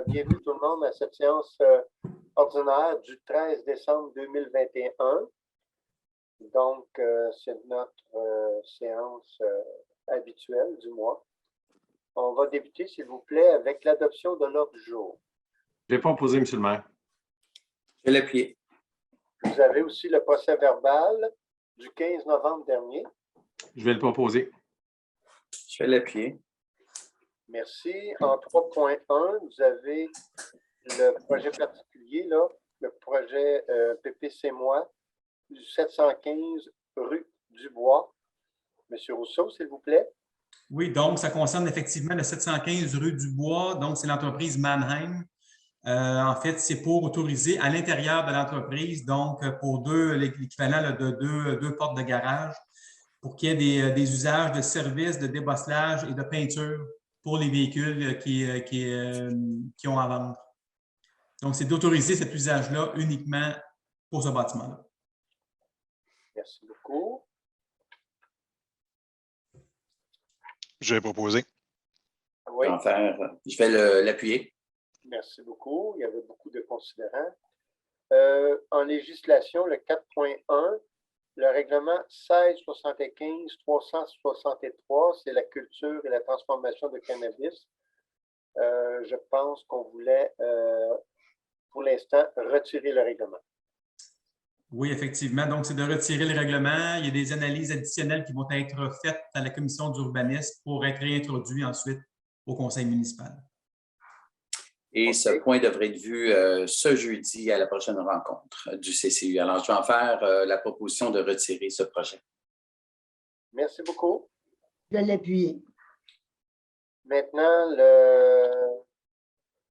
bienvenue tout le monde à cette séance ordinaire du 13 décembre 2021. Donc, c'est notre séance habituelle du mois. On va débuter, s'il vous plaît, avec l'adoption de l'ordre du jour. Je n'ai pas opposé, M. le maire. Je vais l'appuyer. Vous avez aussi le procès-verbal du 15 novembre dernier. Je vais le proposer. Je vais l'appuyer. Merci. En 3.1, vous avez le projet particulier, là, le projet PPC-moi, du 715 rue Dubois. Monsieur Rousseau, s'il vous plaît. Oui, donc ça concerne effectivement le 715 rue Dubois, donc c'est l'entreprise Mannheim. En fait, c'est pour autoriser à l'intérieur de l'entreprise, donc pour l'équivalent de deux portes de garage, pour qu'il y ait des usages de services, de débosselage et de peinture pour les véhicules qui ont à vendre. Donc, c'est d'autoriser cet usage-là uniquement pour ce bâtiment-là. Merci beaucoup. Je vais proposer. Oui. Je vais l'appuyer. Merci beaucoup. Il y avait beaucoup de considérants. En législation, le 4.1, le règlement 1675-363, c'est la culture et la transformation de cannabis. Je pense qu'on voulait, pour l'instant, retirer le règlement. Oui, effectivement. Donc, c'est de retirer le règlement. Il y a des analyses additionnelles qui vont être faites à la commission d'urbanisme pour être réintroduits ensuite au conseil municipal. Et ce point devrait être vu ce jeudi à la prochaine rencontre du CCU. Alors, je vais en faire la proposition de retirer ce projet. Merci beaucoup. Je vais l'appuyer. Maintenant,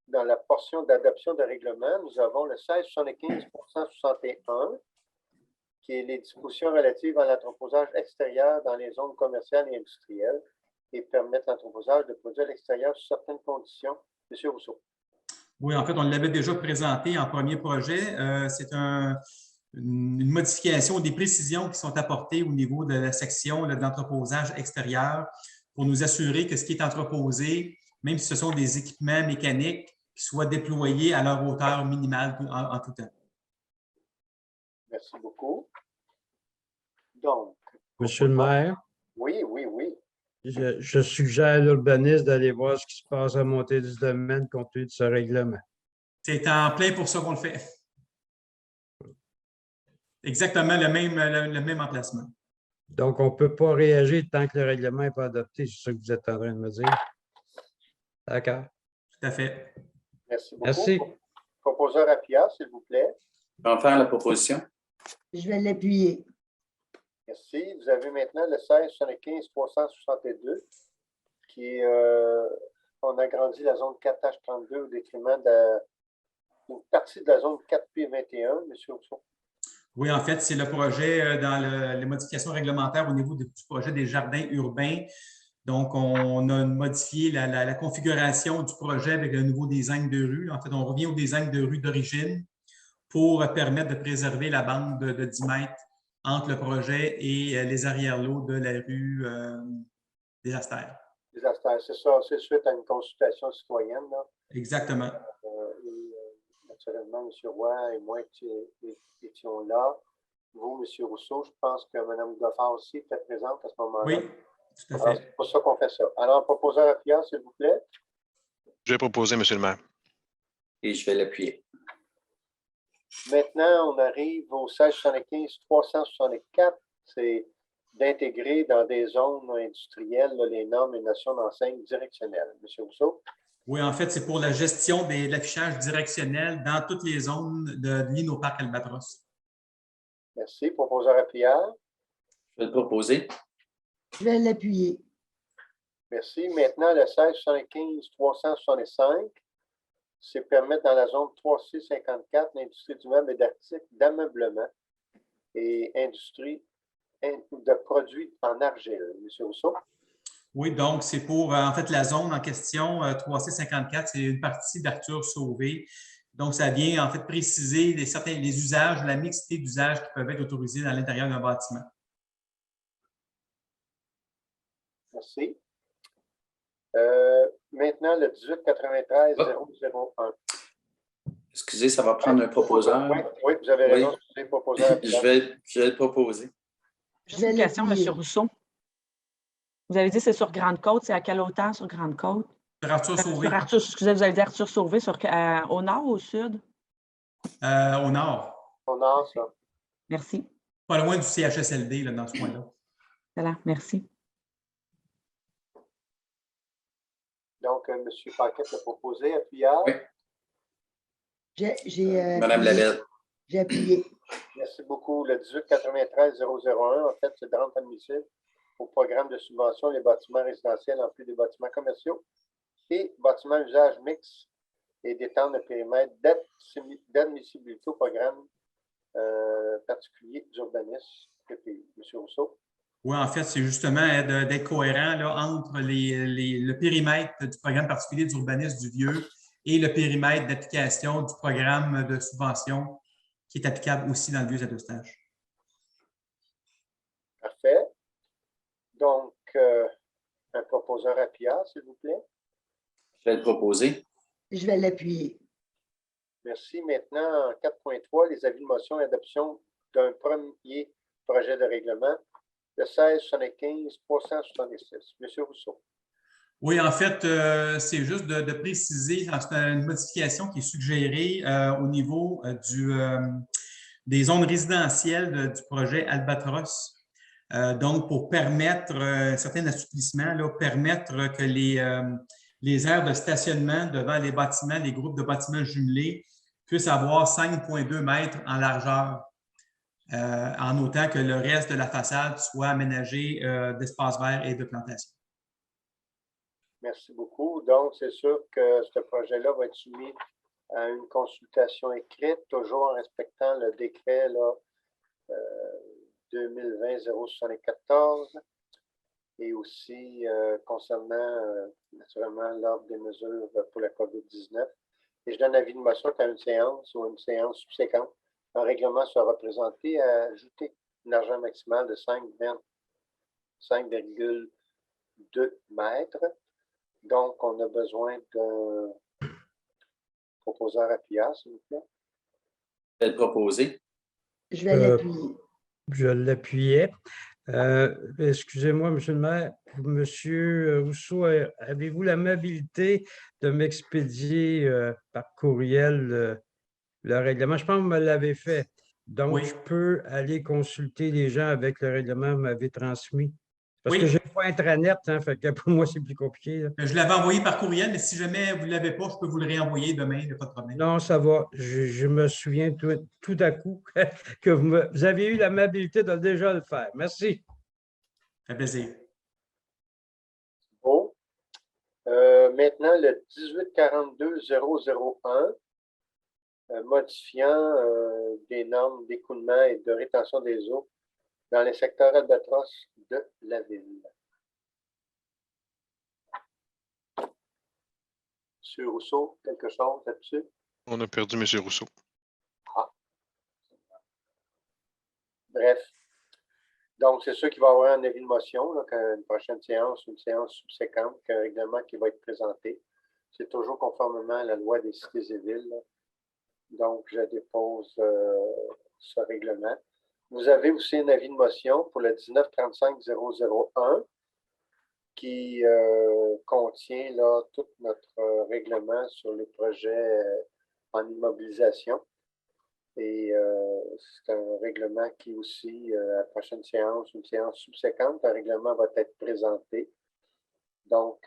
dans la portion d'adoption de règlement, nous avons le 1675-61, qui est les dispositions relatives à l'entreposage extérieur dans les zones commerciales et industrielles et permettent l'entreposage de produits à l'extérieur sous certaines conditions. Monsieur Rousseau. Oui, en fait, on l'avait déjà présenté en premier projet. C'est une modification des précisions qui sont apportées au niveau de la section de l'entreposage extérieur pour nous assurer que ce qui est entreposé, même si ce sont des équipements mécaniques, qui soient déployés à leur hauteur minimale en tout temps. Merci beaucoup. Donc. Monsieur le maire? Oui. Je suggère à l'urbaniste d'aller voir ce qui se passe à Montée du Domaine compte tenu de ce règlement. C'est en plein pour ça qu'on le fait. Exactement le même emplacement. Donc, on ne peut pas réagir tant que le règlement n'est pas adopté. C'est ça que vous êtes en train de me dire. D'accord. Tout à fait. Merci beaucoup. Merci. Proposeur Appia, s'il vous plaît. Je vais en faire la proposition. Je vais l'appuyer. Merci. Vous avez maintenant le 1675-362 qui est, on agrandit la zone 4H32 au détriment d'une partie de la zone 4P21, M. Rousseau. Oui, en fait, c'est le projet dans les modifications réglementaires au niveau du projet des jardins urbains. Donc, on a modifié la configuration du projet avec un nouveau design de rue. En fait, on revient au design de rue d'origine pour permettre de préserver la bande de 10 mètres entre le projet et les arrière-lots de la rue des Astères. Des Astères, c'est ça. C'est suite à une consultation citoyenne. Là. Exactement. Naturellement, M. Roy et moi étions là. Vous, M. Rousseau, je pense que Mme Goffard aussi était présente à ce moment-là. Oui, tout à fait. C'est pour ça qu'on fait ça. Alors, proposeur Appia, s'il vous plaît. Je vais proposer, M. le maire. Et je vais l'appuyer. Maintenant, on arrive au 1675-364. C'est d'intégrer dans des zones industrielles là, les normes et notions d'enseigne directionnelles. M. Rousseau. Oui, en fait, c'est pour la gestion de l'affichage directionnel dans toutes les zones de l'Innoparc Albatros. Merci. Proposeur Appia. Je vais le proposer. Je vais l'appuyer. Merci. Maintenant, le 1675-365. C'est permettre dans la zone 3654 l'industrie du meuble et d'articles d'ameublement et industrie de produits en argile. M. Rousseau. Oui, donc c'est pour, en fait, la zone en question, 3654, c'est une partie d'Arthur Sauvé. Donc, ça vient en fait préciser les usages, la mixité d'usages qui peuvent être autorisés dans l'intérieur d'un bâtiment. Merci. Maintenant, le 1893-001. Excusez, ça va prendre un proposeur. Oui, vous avez raison, Oui. c'est le proposeur. Je vais le proposer. Je Juste vais une question, M. l'appuyer. Rousseau. Vous avez dit que c'est sur Grande-Côte. C'est à quelle hauteur sur Grande-Côte? Sur Arthur Sauvé, Excusez, vous avez dit Arthur Sauvé, au nord ou au sud? au nord, On a ça. Merci. pas loin du CHSLD, là, dans ce coin-là. Excellent. Merci. Donc, M. Paquet l'a proposé, appuyable. Oui. J'ai Madame appuyé. Lavelle. J'ai appuyé. Merci beaucoup. Le 1893-001, en fait, c'est de rente admissible au programme de subvention des bâtiments résidentiels en plus des bâtiments commerciaux et bâtiments usage mixte et d'étendre le périmètre d'admissibilité au programme particulier d'urbanisme PPI. M. Rousseau. Oui, en fait, c'est justement d'être cohérent là, entre le périmètre du programme particulier d'urbanisme du Vieux et le périmètre d'application du programme de subvention qui est applicable aussi dans le Vieux-Saint-Eustache. Parfait. Donc, un proposeur appuyable, s'il vous plaît. Je vais le proposer. Je vais l'appuyer. Merci. Maintenant, en 4.3, les avis de motion et adoption d'un premier projet de règlement, le 1675-366. Monsieur Rousseau. Oui, en fait, c'est juste de préciser, c'est une modification qui est suggérée au niveau des zones résidentielles du projet Albatros. Donc, pour permettre un certain assouplissement, là, permettre que les aires de stationnement devant les bâtiments, les groupes de bâtiments jumelés, puissent avoir 5,2 mètres en largeur, en autant que le reste de la façade soit aménagé d'espaces verts et de plantations. Merci beaucoup. Donc, c'est sûr que ce projet-là va être soumis à une consultation écrite, toujours en respectant le décret là, 2020-074 et aussi concernant naturellement l'ordre des mesures pour la COVID-19. Et je donne avis de motion qu'à une séance ou une séance subséquente, un règlement soit représenté à ajouter un argent maximal de 5,2 mètres. Donc, on a besoin d'un proposeur appuyable, s'il vous plaît. Je vais le proposer. Je vais l'appuyer. Je l'appuyais. Excusez-moi, M. le maire. M. Rousseau, avez-vous l'amabilité de m'expédier par courriel le règlement? Je pense que vous me l'avez fait. Donc, Oui. je peux aller consulter les gens avec le règlement que vous m'avez transmis. Parce Oui. que je n'ai pas Intranet, hein, fait que pour moi, c'est plus compliqué. Là. Je l'avais envoyé par courriel, mais si jamais vous ne l'avez pas, je peux vous le réenvoyer demain, il n'y a pas de problème. Non, ça va. Je me souviens tout à coup que vous avez eu l'amabilité de déjà le faire. Merci. Ça fait plaisir. Bon. Maintenant, le 1842-001, modifiant des normes d'écoulement et de rétention des eaux dans les secteurs albatros de la ville. M. Rousseau, quelque chose là-dessus? On a perdu M. Rousseau. Ah. Bref. Donc, c'est sûr qu'il va y avoir un avis de motion, là, une prochaine séance ou une séance subséquente, qu'un règlement qui va être présenté. C'est toujours conformément à la loi des cités et villes. Là. Donc, je dépose ce règlement. Vous avez aussi un avis de motion pour le 1935-001 qui contient là, tout notre règlement sur les projets en immobilisation. Et c'est un règlement qui aussi, à la prochaine séance ou une séance subséquente, un règlement va être présenté. Donc,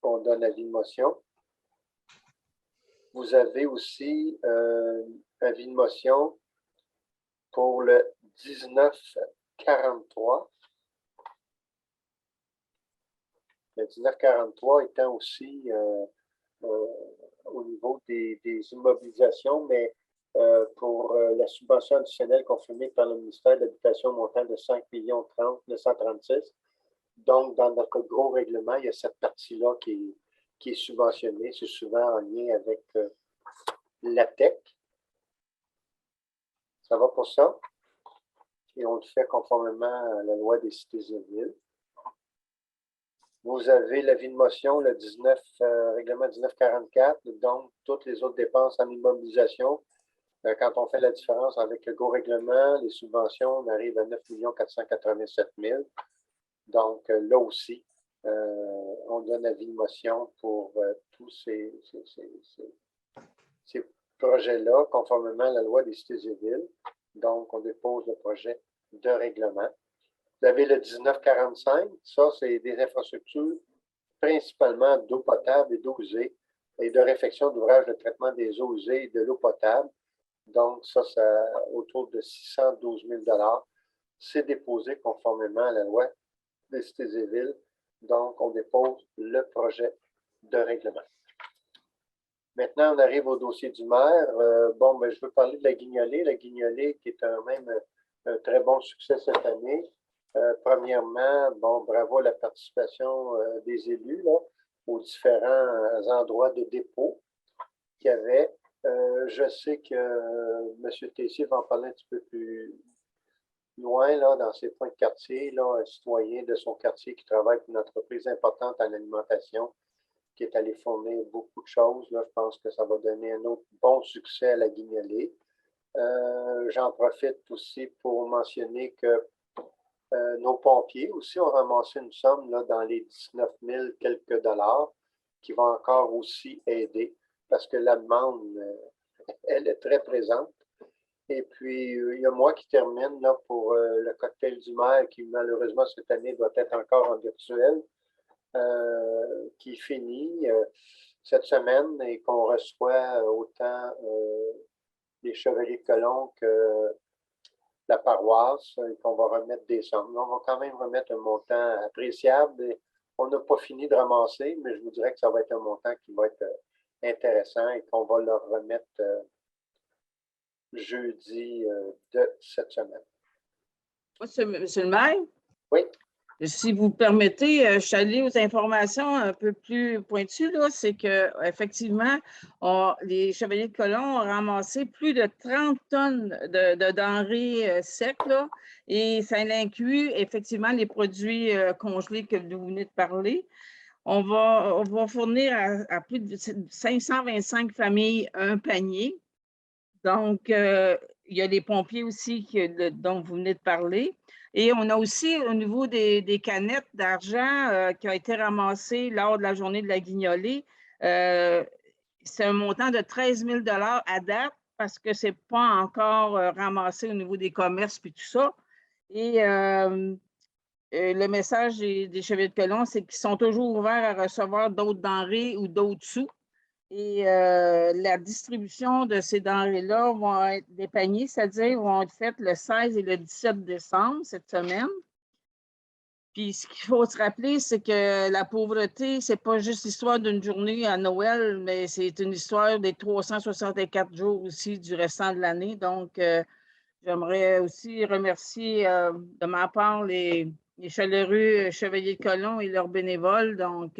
on donne avis de motion. Vous avez aussi avis de motion pour le 1943. Le 1943 étant aussi au niveau des immobilisations, mais pour la subvention additionnelle confirmée par le ministère de l'Habitation montant de 5 936. Donc, dans notre gros règlement, il y a cette partie-là qui est subventionnée. C'est souvent en lien avec l'ATEC. Ça va pour ça. Et on le fait conformément à la loi des cités et villes. Vous avez l'avis de motion, le 19, règlement 1944, donc toutes les autres dépenses en immobilisation. Quand on fait la différence avec le go-règlement, les subventions, on arrive à 9 487 000. Donc, là aussi, on donne avis de motion pour tous ces projets-là, conformément à la loi des cités et villes. Donc, on dépose le projet de règlement. Vous avez le 1945, ça, c'est des infrastructures principalement d'eau potable et d'eau usée et de réfection d'ouvrages de traitement des eaux usées et de l'eau potable. Donc, ça autour de 612 000 $. C'est déposé conformément à la loi des cités et villes. Donc, on dépose le projet de règlement. Maintenant, on arrive au dossier du maire. Je veux parler de la Guignolée. La Guignolée qui est quand même un très bon succès cette année. Premièrement, bravo à la participation des élus là, aux différents endroits de dépôt qu'il y avait. Je sais que M. Tessier va en parler un petit peu plus loin là, dans ses points de quartier, là, un citoyen de son quartier qui travaille pour une entreprise importante en alimentation, qui est allé fournir beaucoup de choses. Là, je pense que ça va donner un autre bon succès à la Guignolée. J'en profite aussi pour mentionner que nos pompiers aussi ont ramassé une somme là, dans les 19 000 quelques dollars qui va encore aussi aider parce que la demande, elle est très présente. Et puis, il y a moi qui termine là, pour le cocktail du maire qui, malheureusement, cette année doit être encore en virtuel, qui finit cette semaine et qu'on reçoit autant les Chevaliers de Colomb que la paroisse et qu'on va remettre des sommes. On va quand même remettre un montant appréciable. Et on n'a pas fini de ramasser, mais je vous dirais que ça va être un montant qui va être intéressant et qu'on va leur remettre jeudi de cette semaine. Monsieur le maire? Oui. Si vous permettez, je suis allée aux informations un peu plus pointues, là, c'est qu'effectivement, les Chevaliers de Colomb ont ramassé plus de 30 tonnes de denrées secs, là, et ça inclut effectivement les produits congelés que vous venez de parler. On va fournir à plus de 525 familles un panier. Donc, il y a les pompiers aussi dont vous venez de parler. Et on a aussi, au niveau des canettes d'argent qui ont été ramassées lors de la journée de la Guignolée, c'est un montant de 13 000 $ à date parce que ce n'est pas encore ramassé au niveau des commerces et tout ça. Et le message des Chevaliers de Colomb, c'est qu'ils sont toujours ouverts à recevoir d'autres denrées ou d'autres sous. Et la distribution de ces denrées-là vont être des paniers, c'est-à-dire vont être faites le 16 et le 17 décembre cette semaine. Puis ce qu'il faut se rappeler, c'est que la pauvreté, ce n'est pas juste l'histoire d'une journée à Noël, mais c'est une histoire des 364 jours aussi du restant de l'année. Donc, j'aimerais aussi remercier de ma part les chaleureux Chevaliers de Colomb et leurs bénévoles. Donc,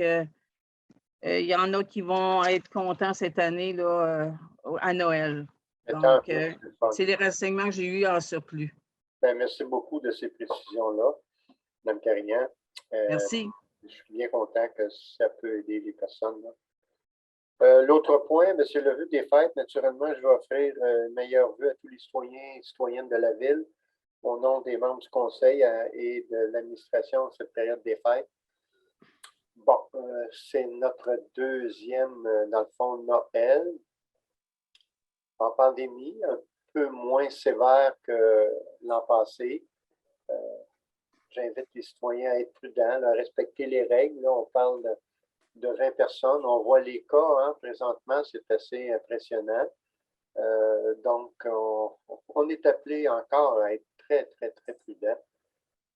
il y en a qui vont être contents cette année là, à Noël. Donc, c'est les renseignements que j'ai eus en surplus. Bien, merci beaucoup de ces précisions-là, Mme Carignan. Merci. Je suis bien content que ça peut aider les personnes. L'autre point, M. Levue des Fêtes, naturellement, je vais offrir meilleure vue à tous les citoyens et citoyennes de la Ville au nom des membres du Conseil et de l'administration de cette période des fêtes. Bon, c'est notre deuxième, dans le fond, Noël. En pandémie, un peu moins sévère que l'an passé. J'invite les citoyens à être prudents, à respecter les règles. Là, on parle de 20 personnes. On voit les cas, hein, présentement, c'est assez impressionnant. Donc, on est appelé encore à être très, très, très prudent.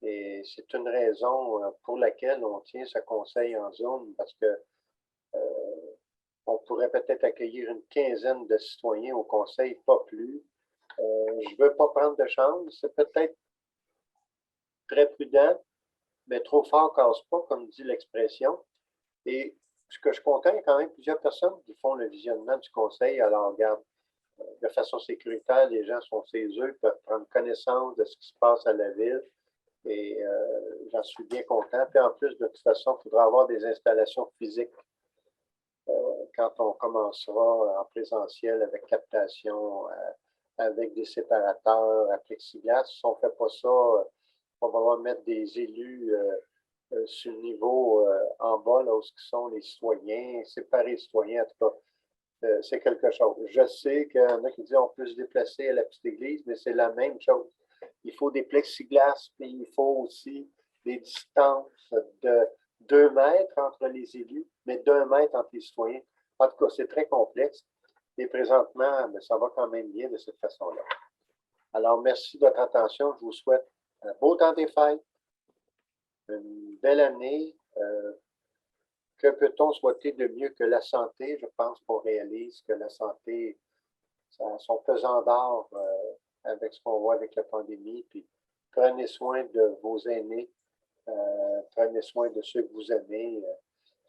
Et c'est une raison pour laquelle on tient ce conseil en Zoom, parce que on pourrait peut-être accueillir une quinzaine de citoyens au conseil, pas plus. Je ne veux pas prendre de chance. C'est peut-être très prudent, mais trop fort casse pas, comme dit l'expression. Et ce que je compte, il y a quand même plusieurs personnes qui font le visionnement du conseil. Alors, regarde, de façon sécuritaire, les gens sont chez eux, peuvent prendre connaissance de ce qui se passe à la ville. Et j'en suis bien content. Puis en plus, de toute façon, il faudra avoir des installations physiques quand on commencera en présentiel avec captation, avec des séparateurs à plexiglas. Si on ne fait pas ça, on va devoir mettre des élus sur le niveau en bas, là où sont les citoyens, séparer les citoyens, en tout cas. C'est quelque chose. Je sais qu'il y en a qui disent qu'on peut se déplacer à la petite église, mais c'est la même chose. Il faut des plexiglas, puis il faut aussi des distances de 2 mètres entre les élus, mais d'1 mètre entre les citoyens. En tout cas, c'est très complexe. Et présentement, ça va quand même bien de cette façon-là. Alors, merci de votre attention. Je vous souhaite un beau temps des fêtes, une belle année. Que peut-on souhaiter de mieux que la santé? Je pense qu'on réalise que la santé, ça a son pesant d'or avec ce qu'on voit avec la pandémie. Puis prenez soin de vos aînés, prenez soin de ceux que vous aimez.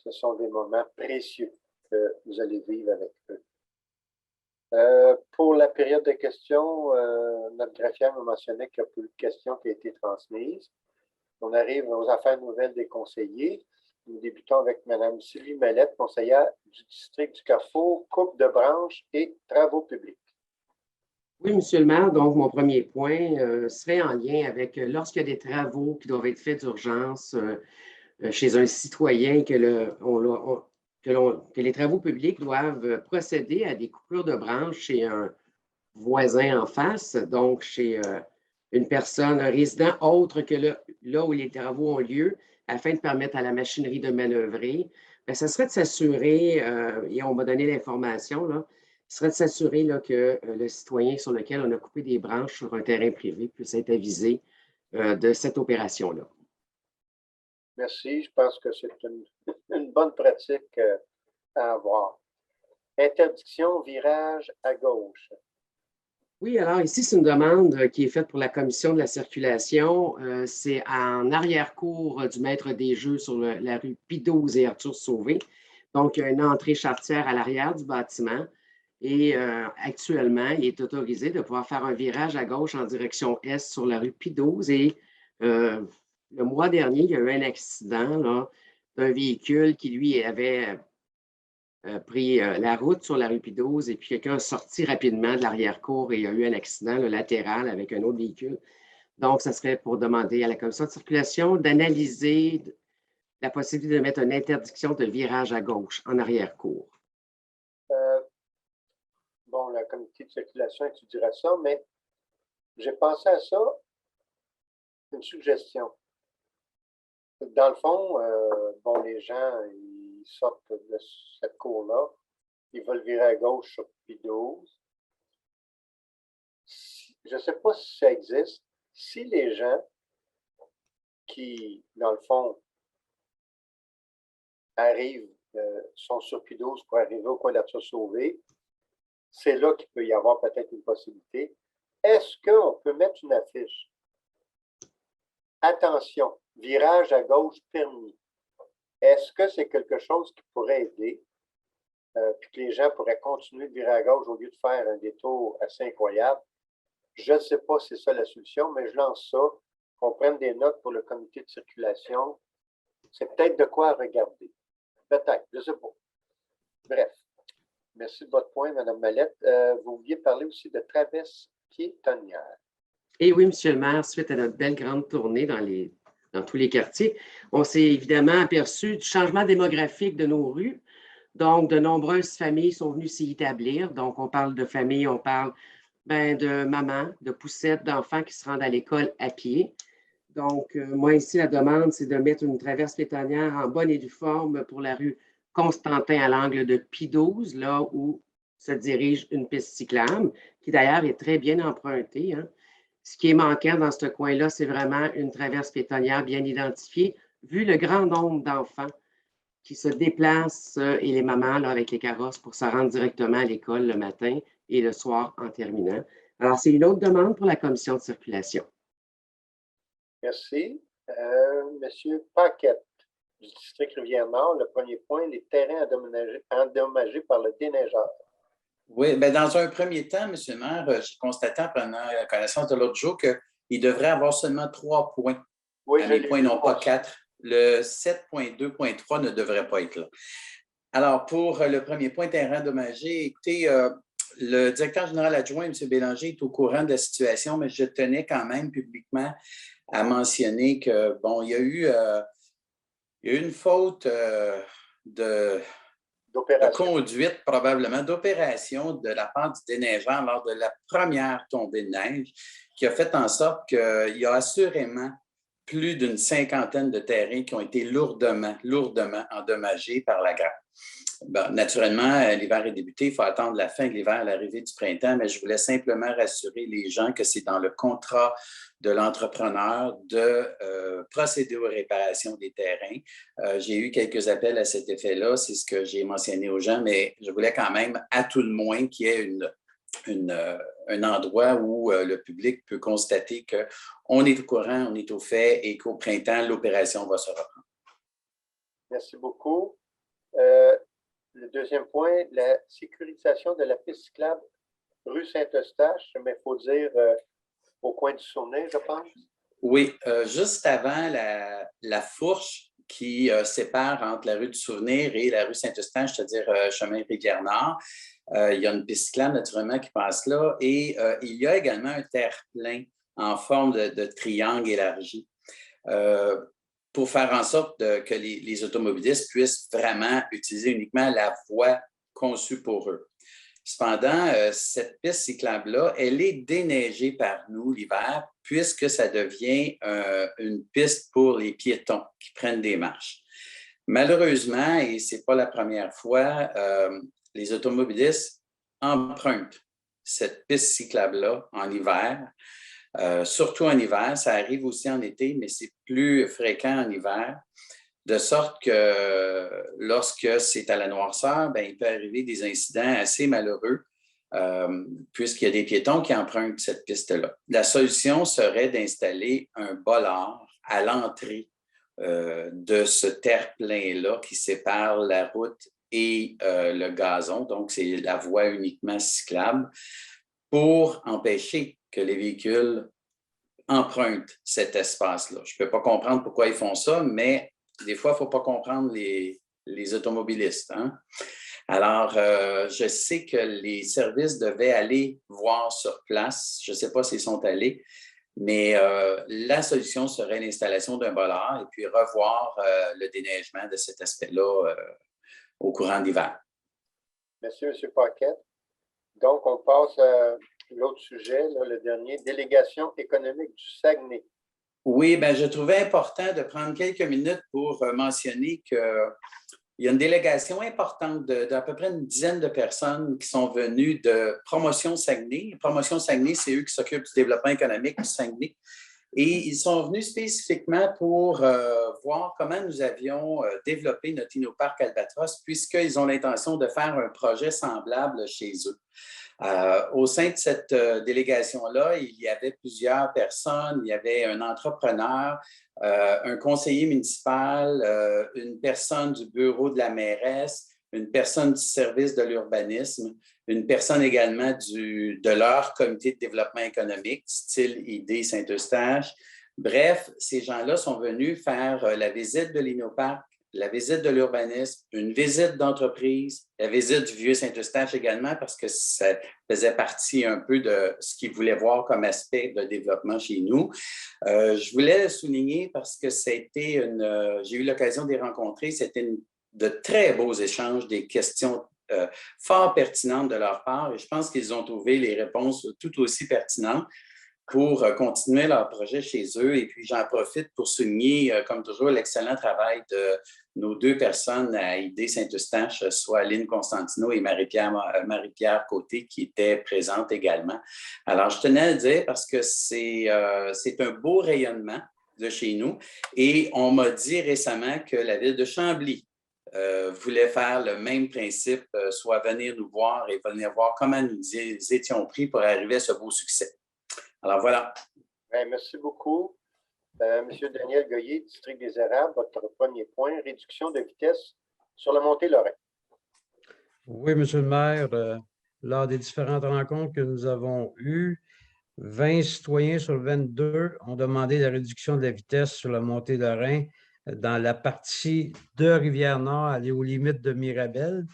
Ce sont des moments précieux que vous allez vivre avec eux. Pour la période de questions, notre greffière m'a mentionné qu'il y a plus de questions qui ont été transmises. On arrive aux affaires nouvelles des conseillers. Nous débutons avec Mme Sylvie Mallette, conseillère du district du Carrefour, coupe de branches et travaux publics. Oui, Monsieur le maire, donc mon premier point serait en lien avec lorsqu'il y a des travaux qui doivent être faits d'urgence chez un citoyen, que les travaux publics doivent procéder à des coupures de branches chez un voisin en face, donc chez une personne, un résident autre que là où les travaux ont lieu, afin de permettre à la machinerie de manœuvrer. Bien, ce serait de s'assurer, et on m'a donné l'information, ce serait de s'assurer que le citoyen sur lequel on a coupé des branches sur un terrain privé puisse être avisé de cette opération-là. Merci. Je pense que c'est une bonne pratique à avoir. Interdiction virage à gauche. Oui, alors ici, c'est une demande qui est faite pour la commission de la circulation. C'est en arrière-cour du maître des jeux sur la rue Pie-12 et Arthur Sauvé. Donc, il y a une entrée charretière à l'arrière du bâtiment. Et actuellement, il est autorisé de pouvoir faire un virage à gauche en direction est sur la rue Pie-12. Et le mois dernier, il y a eu un accident d'un véhicule qui, lui, avait pris la route sur la rue Pie-12 et puis quelqu'un a sorti rapidement de l'arrière-cour et il y a eu un accident latéral avec un autre véhicule. Donc, ça serait pour demander à la commission de circulation d'analyser la possibilité de mettre une interdiction de virage à gauche en arrière-cour. Bon, la comité de circulation étudiera ça, mais j'ai pensé à ça, une suggestion. Dans le fond, bon, les gens, ils sortent de cette cour-là, ils veulent virer à gauche sur Pie-12. Je ne sais pas si ça existe. Si les gens qui, dans le fond, arrivent, sont sur Pie-12 pour arriver au coin d'Arthur Sauvé, c'est là qu'il peut y avoir peut-être une possibilité. Est-ce qu'on peut mettre une affiche? Attention, virage à gauche permis. Est-ce que c'est quelque chose qui pourrait aider? Puis que les gens pourraient continuer de virer à gauche au lieu de faire un détour assez incroyable? Je ne sais pas si c'est ça la solution, mais je lance ça, qu'on prenne des notes pour le comité de circulation. C'est peut-être de quoi regarder. Peut-être, je ne sais pas. Bref. Merci de votre point, Mme Mallette. Vous vouliez parler aussi de traverse piétonnière. Et oui, Monsieur le maire, suite à notre belle grande tournée dans tous les quartiers, on s'est évidemment aperçu du changement démographique de nos rues. Donc, de nombreuses familles sont venues s'y établir. Donc, on parle de familles, on parle de mamans, de poussettes, d'enfants qui se rendent à l'école à pied. Donc, moi, ici, la demande, c'est de mettre une traverse piétonnière en bonne et due forme pour la rue Constantin à l'angle de Pie-12, là où se dirige une piste cyclable, qui d'ailleurs est très bien empruntée. Ce qui est manquant dans ce coin-là, c'est vraiment une traverse piétonnière bien identifiée, vu le grand nombre d'enfants qui se déplacent et les mamans là, avec les carrosses pour se rendre directement à l'école le matin et le soir en terminant. Alors, c'est une autre demande pour la commission de circulation. Merci. Monsieur Paquette, du district Rivière-Nord, le premier point, les terrains endommagés par le déneigeur. Oui, bien, dans un premier temps, M. le maire, j'ai constaté en prenant connaissance de l'autre jour qu'il devrait avoir seulement 3 points Oui, à mes points, non pas 4. Le 7.2.3 ne devrait pas être là. Alors, pour le premier point, terrain endommagé, écoutez, le directeur général adjoint, M. Bélanger, est au courant de la situation, mais je tenais quand même publiquement à mentionner que, bon, il y a eu une faute de conduite, probablement, d'opération de la part du déneigeur lors de la première tombée de neige, qui a fait en sorte qu'il y a assurément plus d'une cinquantaine de terrains qui ont été lourdement endommagés par la grêle. Bon, naturellement, l'hiver est débuté, il faut attendre la fin de l'hiver, l'arrivée du printemps, mais je voulais simplement rassurer les gens que c'est dans le contrat de l'entrepreneur de procéder aux réparations des terrains. J'ai eu quelques appels à cet effet-là, c'est ce que j'ai mentionné aux gens, mais je voulais quand même, à tout le moins, qu'il y ait un endroit où le public peut constater qu'on est au courant, on est au fait et qu'au printemps, l'opération va se reprendre. Merci beaucoup. Le deuxième point, la sécurisation de la piste cyclable rue Saint-Eustache, mais il faut dire au coin du Saulnay, je pense. Oui, juste avant la fourche qui sépare entre la rue du Souvenir et la rue Saint-Eustache, c'est-à-dire chemin Rivière-Nord, il y a une piste cyclable naturellement qui passe là et il y a également un terre-plein en forme de triangle élargi. Pour faire en sorte que les automobilistes puissent vraiment utiliser uniquement la voie conçue pour eux. Cependant, cette piste cyclable-là, elle est déneigée par nous l'hiver puisque ça devient une piste pour les piétons qui prennent des marches. Malheureusement, et ce n'est pas la première fois, les automobilistes empruntent cette piste cyclable-là en hiver. Surtout en hiver, ça arrive aussi en été, mais c'est plus fréquent en hiver, de sorte que lorsque c'est à la noirceur, bien, il peut arriver des incidents assez malheureux puisqu'il y a des piétons qui empruntent cette piste-là. La solution serait d'installer un bollard à l'entrée de ce terre-plein-là qui sépare la route et le gazon, donc c'est la voie uniquement cyclable, pour empêcher que les véhicules empruntent cet espace-là. Je ne peux pas comprendre pourquoi ils font ça, mais des fois, il ne faut pas comprendre les automobilistes. Hein? Alors, je sais que les services devaient aller voir sur place. Je ne sais pas s'ils sont allés, mais la solution serait l'installation d'un bollard et puis revoir le déneigement de cet aspect-là au courant de l'hiver. Merci, M. Paquette. Donc, on passe à l'autre sujet, là, le dernier, délégation économique du Saguenay. Oui, bien, je trouvais important de prendre quelques minutes pour mentionner qu'il y a une délégation importante d'à peu près une dizaine de personnes qui sont venues de Promotion Saguenay. Promotion Saguenay, c'est eux qui s'occupent du développement économique du Saguenay. Et ils sont venus spécifiquement pour voir comment nous avions développé notre Innoparc Albatros, puisqu'ils ont l'intention de faire un projet semblable chez eux. Au sein de cette délégation-là, il y avait plusieurs personnes. Il y avait un entrepreneur, un conseiller municipal, une personne du bureau de la mairesse, une personne du service de l'urbanisme, une personne également de leur comité de développement économique, style ID Saint-Eustache. Bref, ces gens-là sont venus faire la visite de l'Innoparc, la visite de l'urbanisme, une visite d'entreprise, la visite du vieux Saint-Eustache également, parce que ça faisait partie un peu de ce qu'ils voulaient voir comme aspect de développement chez nous. Je voulais le souligner parce que j'ai eu l'occasion de les rencontrer, c'était de très beaux échanges, des questions fort pertinentes de leur part, et je pense qu'ils ont trouvé les réponses tout aussi pertinentes pour continuer leur projet chez eux. Et puis, j'en profite pour souligner, comme toujours, l'excellent travail de nos deux personnes à ID Saint-Eustache, soit Aline Constantino et Marie-Pierre Côté, qui étaient présentes également. Alors, je tenais à le dire parce que c'est un beau rayonnement de chez nous. Et on m'a dit récemment que la ville de Chambly voulait faire le même principe, soit venir nous voir et venir voir comment nous étions pris pour arriver à ce beau succès. Alors, voilà. Bien, merci beaucoup. Monsieur Daniel Goyer, District des Érables, votre premier point, réduction de vitesse sur la montée Lorrain. Oui, Monsieur le maire, lors des différentes rencontres que nous avons eues, 20 citoyens sur 22 ont demandé la réduction de la vitesse sur la montée Lorrain dans la partie de Rivière-Nord, aller aux limites de Mirabel,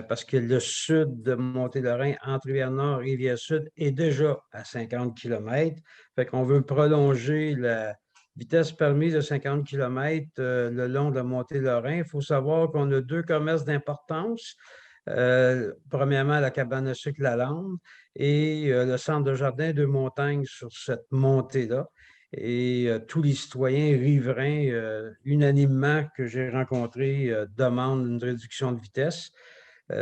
parce que le sud de Montée-Lorrain, entre Rivière-Nord et Rivière-Sud, est déjà à 50 km. Fait qu'on veut prolonger la vitesse permise de 50 km le long de la Montée-Lorrain. Il faut savoir qu'on a 2 commerces d'importance. Premièrement, la cabane à sucre Lalande et le centre de jardin de montagne sur cette montée-là. Et tous les citoyens riverains, unanimement que j'ai rencontrés, demandent une réduction de vitesse.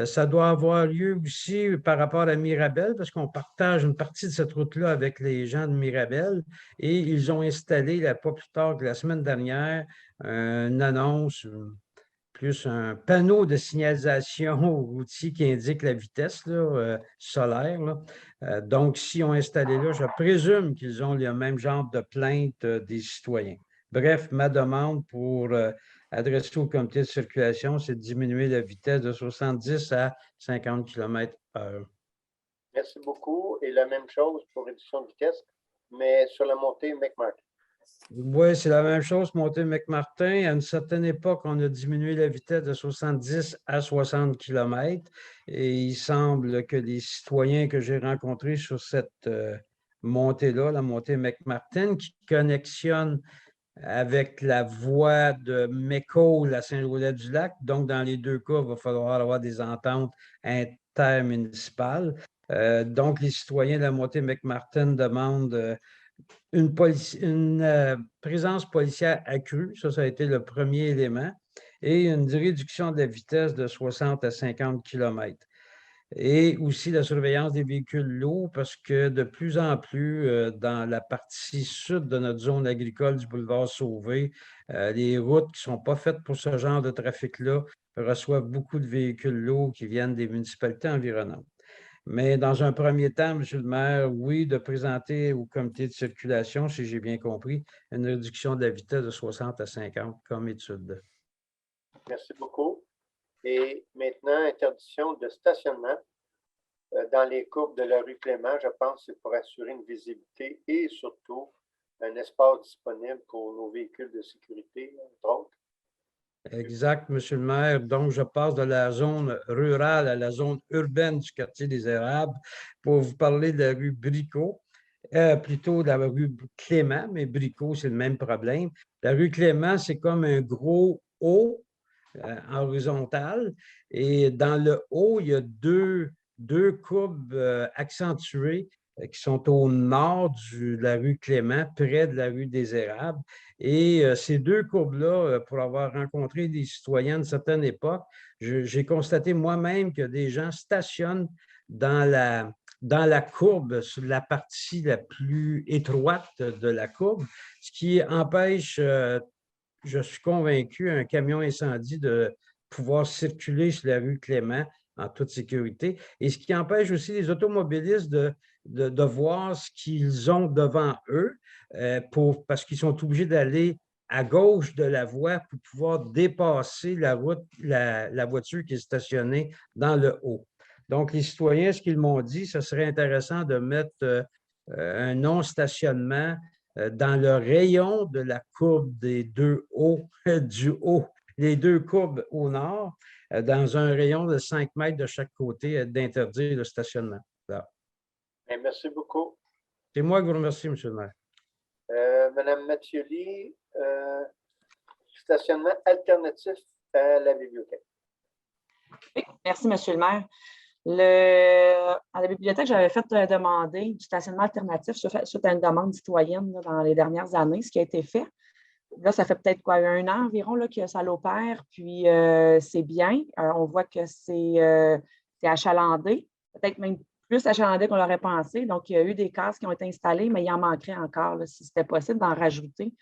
Ça doit avoir lieu aussi par rapport à Mirabel, parce qu'on partage une partie de cette route-là avec les gens de Mirabel et ils ont installé, pas plus tard que la semaine dernière, une annonce, plus un panneau de signalisation routier qui indique la vitesse là, solaire. Là. Donc, s'ils ont installé là, je présume qu'ils ont le même genre de plainte des citoyens. Bref, ma demande pour adresser au comité de circulation, c'est de diminuer la vitesse de 70 à 50 km/h. Merci beaucoup. Et la même chose pour réduction de vitesse, mais sur la montée McMartin. Oui, c'est la même chose, montée McMartin. À une certaine époque, on a diminué la vitesse de 70 à 60 km et il semble que les citoyens que j'ai rencontrés sur cette montée-là, la montée McMartin, qui connexionne avec la voie de McCall à Saint-Joseph-du-Lac. Donc, dans les deux cas, il va falloir avoir des ententes intermunicipales. Donc, les citoyens de la montée McMartin demandent une présence policière accrue, ça a été le premier élément, et une réduction de la vitesse de 60 à 50 km. Et aussi la surveillance des véhicules lourds, parce que de plus en plus, dans la partie sud de notre zone agricole du boulevard Sauvé, les routes qui ne sont pas faites pour ce genre de trafic-là reçoivent beaucoup de véhicules lourds qui viennent des municipalités environnantes. Mais dans un premier temps, M. le maire, oui, de présenter au comité de circulation, si j'ai bien compris, une réduction de la vitesse de 60 à 50 comme étude. Merci beaucoup. Et maintenant, interdiction de stationnement dans les courbes de la rue Clément. Je pense que c'est pour assurer une visibilité et surtout un espace disponible pour nos véhicules de sécurité, entre autres. Exact, M. le maire. Donc, je passe de la zone rurale à la zone urbaine du quartier des Érables pour vous parler de la rue Bricot, plutôt de la rue Clément, mais Bricot, c'est le même problème. La rue Clément, c'est comme un gros O en horizontal et dans le haut, il y a deux courbes accentuées qui sont au nord de la rue Clément, près de la rue des Érables. Et ces deux courbes-là, pour avoir rencontré des citoyens de certaines époques, j'ai constaté moi-même que des gens stationnent dans la courbe, sur la partie la plus étroite de la courbe, ce qui empêche, je suis convaincu, un camion incendie de pouvoir circuler sur la rue Clément en toute sécurité, et ce qui empêche aussi les automobilistes de voir ce qu'ils ont devant eux, parce qu'ils sont obligés d'aller à gauche de la voie pour pouvoir dépasser la voiture qui est stationnée dans le haut. Donc, les citoyens, ce qu'ils m'ont dit, ce serait intéressant de mettre un non-stationnement dans le rayon de la courbe des deux hauts, du haut, les deux courbes au nord, dans un rayon de 5 mètres de chaque côté, d'interdire le stationnement. Là. Merci beaucoup. C'est moi qui vous remercie, M. le maire. Madame Mathioli, stationnement alternatif à la bibliothèque. Oui, merci, M. le maire. À la bibliothèque, j'avais fait demander du stationnement alternatif suite à une demande citoyenne là, dans les dernières années, ce qui a été fait. Là, ça fait peut-être quoi, 1 an environ là, que ça l'opère, puis c'est bien. On voit que c'est achalandé, peut-être même plus achalandé qu'on l'aurait pensé. Donc, il y a eu des cases qui ont été installées, mais il en manquerait encore, là, si c'était possible d'en rajouter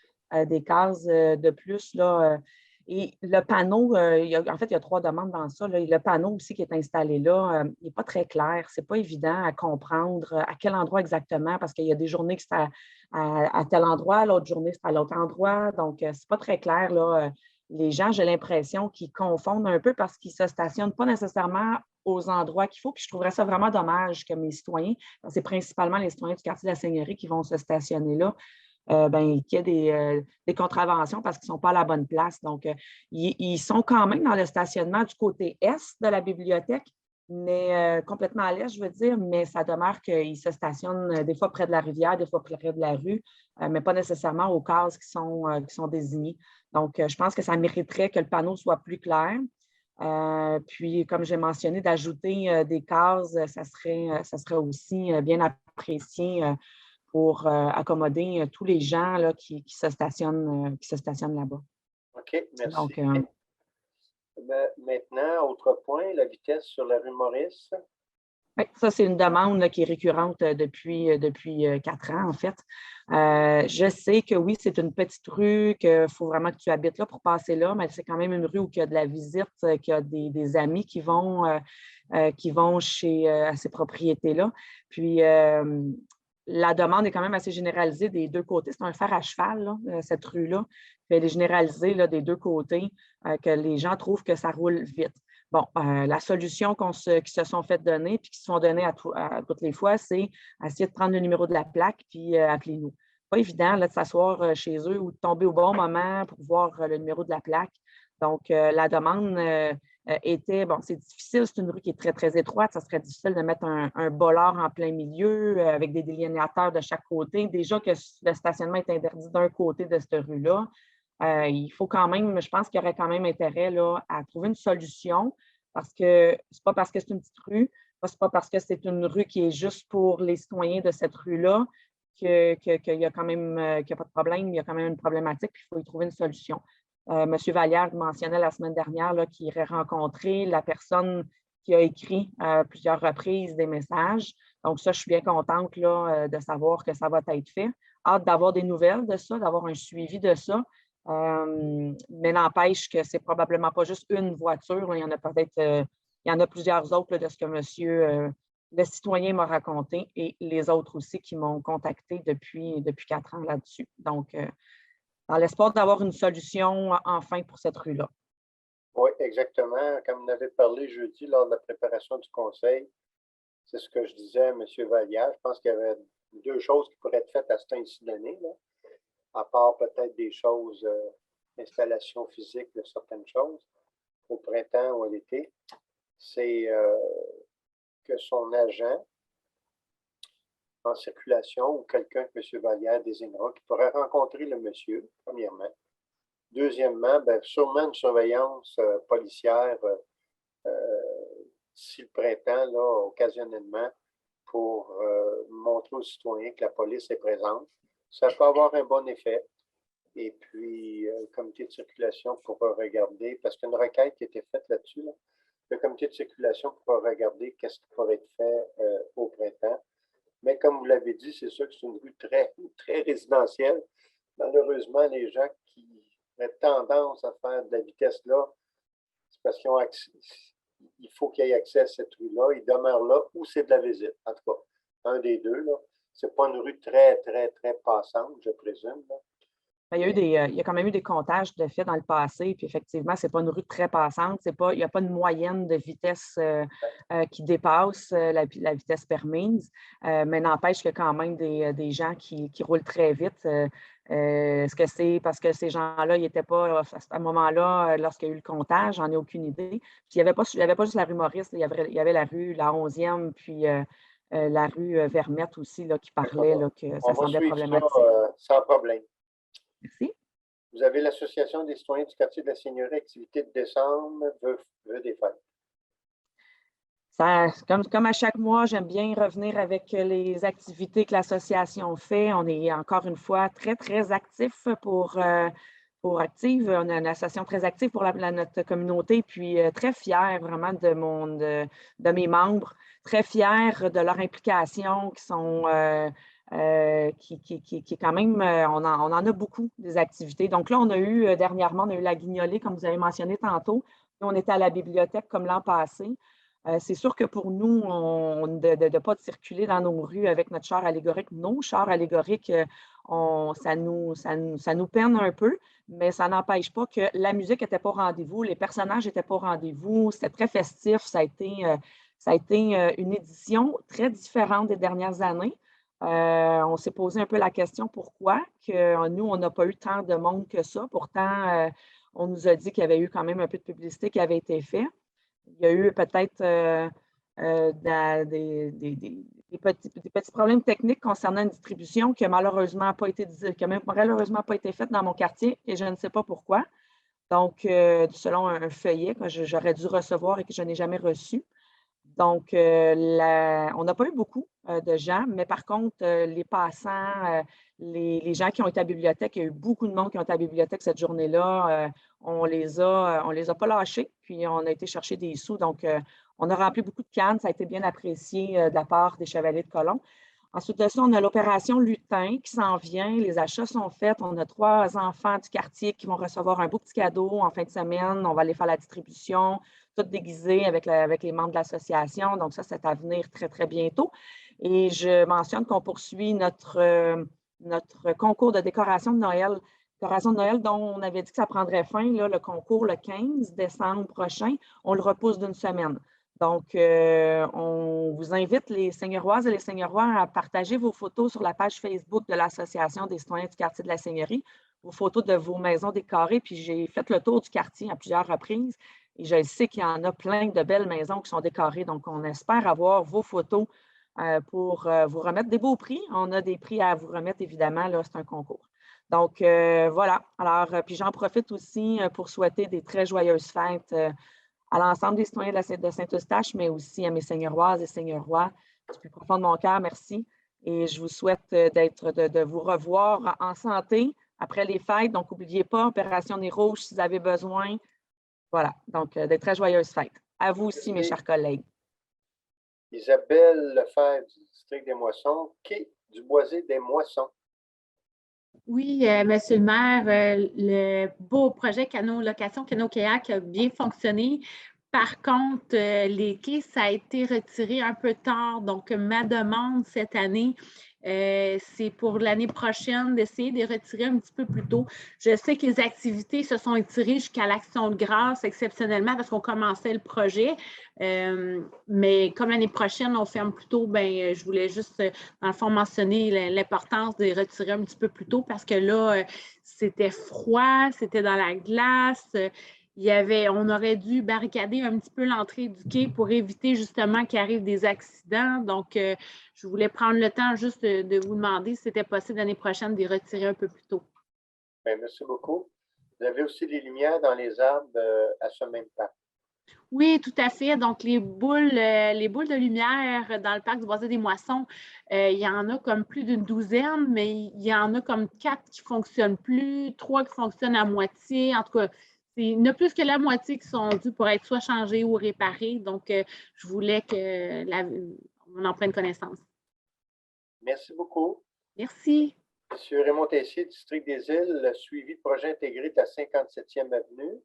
des cases de plus. Là, et le panneau, il y a 3 demandes dans ça. Là. Le panneau aussi qui est installé là, il n'est pas très clair. Ce n'est pas évident à comprendre à quel endroit exactement, parce qu'il y a des journées que c'est à tel endroit, l'autre journée, c'est à l'autre endroit. Donc, ce n'est pas très clair. Là. Les gens, j'ai l'impression qu'ils confondent un peu parce qu'ils ne se stationnent pas nécessairement aux endroits qu'il faut. Puis je trouverais ça vraiment dommage que mes citoyens, c'est principalement les citoyens du quartier de la Seigneurie qui vont se stationner là, qu'il y ait des contraventions parce qu'ils ne sont pas à la bonne place. Donc, ils sont quand même dans le stationnement du côté est de la bibliothèque, mais complètement à l'est, je veux dire, mais ça demeure qu'ils se stationnent des fois près de la rivière, des fois près de la rue, mais pas nécessairement aux cases qui sont désignées. Donc, je pense que ça mériterait que le panneau soit plus clair. Puis, comme j'ai mentionné, d'ajouter des cases, ça serait aussi bien apprécié pour accommoder tous les gens là, qui se stationnent là-bas. OK, merci. Donc, maintenant, autre point, la vitesse sur la rue Maurice. oui, ça, c'est une demande là, qui est récurrente depuis 4 ans, en fait. Je sais que oui, c'est une petite rue, qu'il faut vraiment que tu habites là pour passer là, mais c'est quand même une rue où il y a de la visite, qu'il y a des amis qui vont à ces propriétés-là. Puis, la demande est quand même assez généralisée des deux côtés. C'est un fer à cheval, là, cette rue-là. Puis elle est généralisée là, des deux côtés, que les gens trouvent que ça roule vite. Bon, la solution qui se sont fait donner puis qui se font donner à toutes les fois, c'est essayer de prendre le numéro de la plaque puis appelez-nous. Pas évident là, de s'asseoir chez eux ou de tomber au bon moment pour voir le numéro de la plaque. Donc, la demande était, bon, c'est difficile, c'est une rue qui est très, très étroite. Ça serait difficile de mettre un bollard en plein milieu avec des délinéateurs de chaque côté. Déjà que le stationnement est interdit d'un côté de cette rue-là. Il faut quand même, je pense qu'il y aurait quand même intérêt là, à trouver une solution parce que c'est pas parce que c'est une petite rue, c'est pas parce que c'est une rue qui est juste pour les citoyens de cette rue-là qu'il y a quand même qu'il n'y a pas de problème, il y a quand même une problématique, puis il faut y trouver une solution. M. Vallière mentionnait la semaine dernière qu'il irait rencontrer la personne qui a écrit à plusieurs reprises des messages. Donc, ça, je suis bien contente là, de savoir que ça va être fait. Hâte d'avoir des nouvelles de ça, d'avoir un suivi de ça. Mais n'empêche que c'est probablement pas juste une voiture. Là. Il y en a peut-être, il y en a plusieurs autres là, de ce que monsieur le citoyen m'a raconté et les autres aussi qui m'ont contacté depuis 4 ans là-dessus. Donc, dans l'espoir d'avoir une solution enfin pour cette rue-là. Oui, exactement. Comme on avait parlé jeudi lors de la préparation du conseil, c'est ce que je disais à M. Vallière. Je pense qu'il y avait 2 choses qui pourraient être faites à ce temps-ci de l'année, à part peut-être des choses, installation physique de certaines choses, au printemps ou à l'été. C'est que son agent en circulation ou quelqu'un que M. Vallière désignera qui pourrait rencontrer le monsieur, premièrement. Deuxièmement, sûrement une surveillance policière d'ici le printemps, là, occasionnellement, pour montrer aux citoyens que la police est présente. Ça peut avoir un bon effet. Et puis, le comité de circulation pourra regarder, parce qu'il y a une requête qui a été faite là-dessus. Là. Le comité de circulation pourra regarder qu'est-ce qui pourrait être fait au printemps. Mais comme vous l'avez dit, c'est sûr que c'est une rue très, très résidentielle. Malheureusement, les gens qui auraient tendance à faire de la vitesse là, c'est parce qu'ils ont accès, il faut qu'ils aient accès à cette rue-là. Ils demeurent là ou c'est de la visite. En tout cas, un des deux. Là. C'est pas une rue très, très, très passante, je présume. Là. Il y a quand même eu des comptages de fait dans le passé, puis effectivement, ce n'est pas une rue très passante, il n'y a pas une moyenne de vitesse qui dépasse la vitesse permise, mais n'empêche qu'il y a quand même des gens qui roulent très vite. Est-ce que c'est parce que ces gens-là, ils n'étaient pas à ce moment-là, lorsqu'il y a eu le comptage, j'en ai aucune idée. Puis il n'y avait pas juste la rue Maurice, il y avait la rue, la 11e, puis la rue Vermette aussi, là, qui parlait là, que ça semblait problématique. Sans problème. Merci. Vous avez l'Association des citoyens du quartier de la Seigneurie, activité de décembre, vœux des fêtes. Comme à chaque mois, j'aime bien revenir avec les activités que l'association fait. On est encore une fois très, très actifs pour Active. On a une association très active pour notre communauté, puis très fière vraiment de mes membres, très fière de leur implication qui sont qui quand même, on en a beaucoup des activités. Donc là, dernièrement, on a eu la guignolée, comme vous avez mentionné tantôt. Nous, on était à la bibliothèque comme l'an passé. C'est sûr que pour nous, de ne pas circuler dans nos rues avec notre char allégorique, nos chars allégoriques, ça nous peine un peu, mais ça n'empêche pas que la musique n'était pas au rendez-vous, les personnages n'étaient pas au rendez-vous, c'était très festif, ça a été une édition très différente des dernières années. On s'est posé un peu la question pourquoi, que nous, on n'a pas eu tant de monde que ça. Pourtant, on nous a dit qu'il y avait eu quand même un peu de publicité qui avait été faite. Il y a eu peut-être des petits problèmes techniques concernant une distribution qui n'a malheureusement pas été faite dans mon quartier et je ne sais pas pourquoi. Donc, selon un feuillet que j'aurais dû recevoir et que je n'ai jamais reçu. Donc, on n'a pas eu beaucoup de gens, mais par contre, les passants, les gens qui ont été à la bibliothèque, il y a eu beaucoup de monde qui ont été à la bibliothèque cette journée-là. On les a pas lâchés, puis on a été chercher des sous. Donc, on a rempli beaucoup de cannes. Ça a été bien apprécié de la part des Chevaliers de Colomb. Ensuite de ça, on a l'opération Lutin qui s'en vient. Les achats sont faits. On a 3 enfants du quartier qui vont recevoir un beau petit cadeau en fin de semaine. On va aller faire la distribution, tout déguisé avec les membres de l'association. Donc, ça, c'est à venir très, très bientôt. Et je mentionne qu'on poursuit notre concours de décoration de Noël. Décoration de Noël dont on avait dit que ça prendrait fin, là, le concours, le 15 décembre prochain. On le repousse d'une semaine. Donc, on vous invite, les Seigneurroises et les Seigneurrois, à partager vos photos sur la page Facebook de l'Association des citoyens du quartier de la Seigneurie, vos photos de vos maisons décorées. Puis, j'ai fait le tour du quartier à plusieurs reprises et je sais qu'il y en a plein de belles maisons qui sont décorées. Donc, on espère avoir vos photos pour vous remettre des beaux prix. On a des prix à vous remettre, évidemment. Là, c'est un concours. Donc, voilà. Alors, puis j'en profite aussi pour souhaiter des très joyeuses fêtes à l'ensemble des citoyens de Saint-Eustache, mais aussi à mes Seigneurroises et Seigneurrois. Du plus profond de mon cœur, merci. Et je vous souhaite de vous revoir en santé après les fêtes. Donc, n'oubliez pas, Opération Nez Rouge, si vous avez besoin. Voilà. Donc, des très joyeuses fêtes. À vous aussi, mes chers collègues. Isabelle Lefebvre du district des Moissons, quai du Boisé des Moissons. Oui, Monsieur le maire, le beau projet location canot-kayak a bien fonctionné. Par contre, les quais, ça a été retiré un peu tard. Donc, ma demande cette année, c'est pour l'année prochaine d'essayer de les retirer un petit peu plus tôt. Je sais que les activités se sont étirées jusqu'à l'Action de grâce exceptionnellement parce qu'on commençait le projet. Mais comme l'année prochaine, on ferme plus tôt, bien, je voulais juste, dans le fond, mentionner l'importance de les retirer un petit peu plus tôt parce que là, c'était froid, c'était dans la glace. On aurait dû barricader un petit peu l'entrée du quai pour éviter justement qu'il arrive des accidents. Donc, je voulais prendre le temps juste de vous demander si c'était possible l'année prochaine de les retirer un peu plus tôt. Bien, merci beaucoup. Vous avez aussi des lumières dans les arbres à ce même temps. Oui, tout à fait. Donc, les boules de lumière dans le parc du Boisé des Moissons, il y en a comme plus d'une douzaine, mais il y en a comme 4 qui ne fonctionnent plus, 3 qui fonctionnent à moitié. En tout cas, il y en a plus que la moitié qui sont dues pour être soit changées ou réparées. Donc, je voulais qu'on en prenne connaissance. Merci beaucoup. Merci. Monsieur Raymond Tessier, district des Îles, le suivi de projet intégré de la 57e avenue.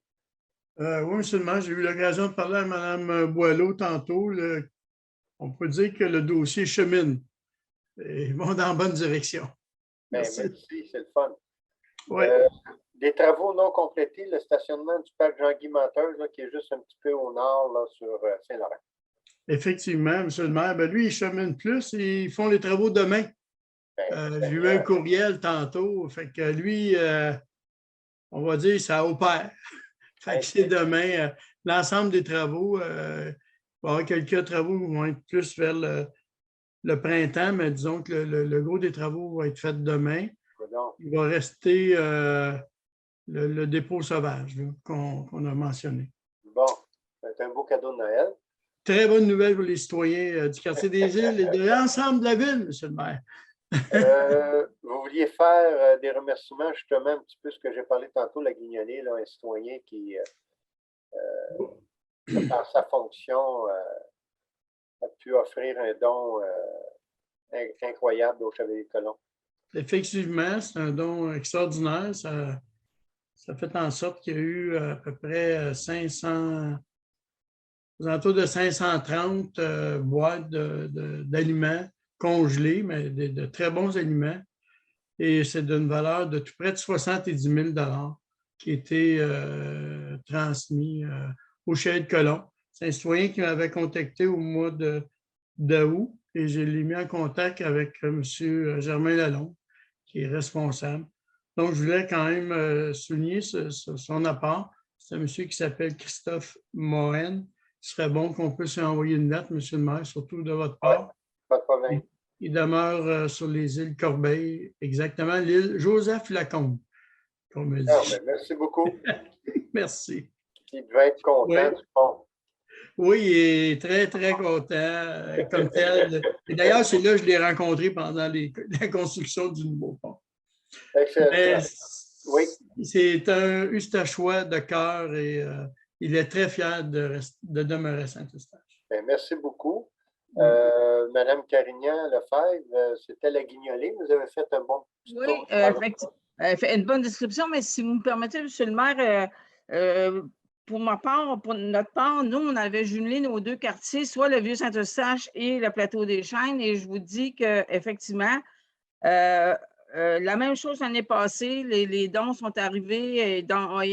Oui, monsieur le maire, j'ai eu l'occasion de parler à Mme Boileau tantôt. On peut dire que le dossier chemine. Ils vont dans la bonne direction. Merci, c'est le fun. Oui. Des travaux non complétés, le stationnement du parc Jean-Guy Menteuse, qui est juste un petit peu au nord, là, sur Saint-Laurent. Effectivement, monsieur le maire. Lui, il chemine plus et ils font les travaux demain. J'ai eu un courriel tantôt. Fait que lui, on va dire, ça opère. Fait que c'est demain. L'ensemble des travaux, il va y avoir quelques travaux qui vont être plus vers le printemps, mais disons que le gros des travaux va être fait demain. Il va rester le dépôt sauvage qu'on a mentionné. Bon, c'est un beau cadeau de Noël. Très bonne nouvelle pour les citoyens du quartier des Îles et de l'ensemble de la ville, monsieur le maire. Vous vouliez faire des remerciements, justement, un petit peu ce que j'ai parlé tantôt, la Guignolée, là, un citoyen qui, par sa fonction, a pu offrir un don incroyable aux Chevaliers de Colomb. Effectivement, c'est un don extraordinaire. Ça fait en sorte qu'il y a eu à peu près 500, aux alentours de 530 boîtes d'aliments congelés, mais de très bons aliments. et c'est d'une valeur de tout près de 70 000 qui a été transmis au chalet de Colomb. C'est un citoyen qui m'avait contacté au mois d'août et je l'ai mis en contact avec M. Germain Lalonde, qui est responsable. Donc, je voulais quand même souligner son apport. C'est un monsieur qui s'appelle Christophe Mohen. Ce serait bon qu'on puisse lui envoyer une lettre, M. le maire, surtout de votre part. Ouais, pas de problème. Il demeure sur les îles Corbeil, exactement l'île Joseph-Lacombe, qu'on me dit. Ben, merci beaucoup. Merci. Il devait être content du pont. Oui, il est très, très content comme tel. Et d'ailleurs, c'est là que je l'ai rencontré pendant la construction du nouveau pont. Excellent. Oui. C'est un Eustachois de cœur et il est très fier de demeurer à Saint-Eustache. Ben, merci beaucoup. Madame Carignan-Lefebvre, c'était la Guignolée. Vous avez fait un bon petit Oui, tour. fait une bonne description, mais si vous me permettez, M. le maire, pour notre part, nous, on avait jumelé nos deux quartiers, soit le Vieux-Saint-Eustache et le Plateau des Chênes, et je vous dis qu'effectivement, la même chose l'année passée, les dons sont arrivés et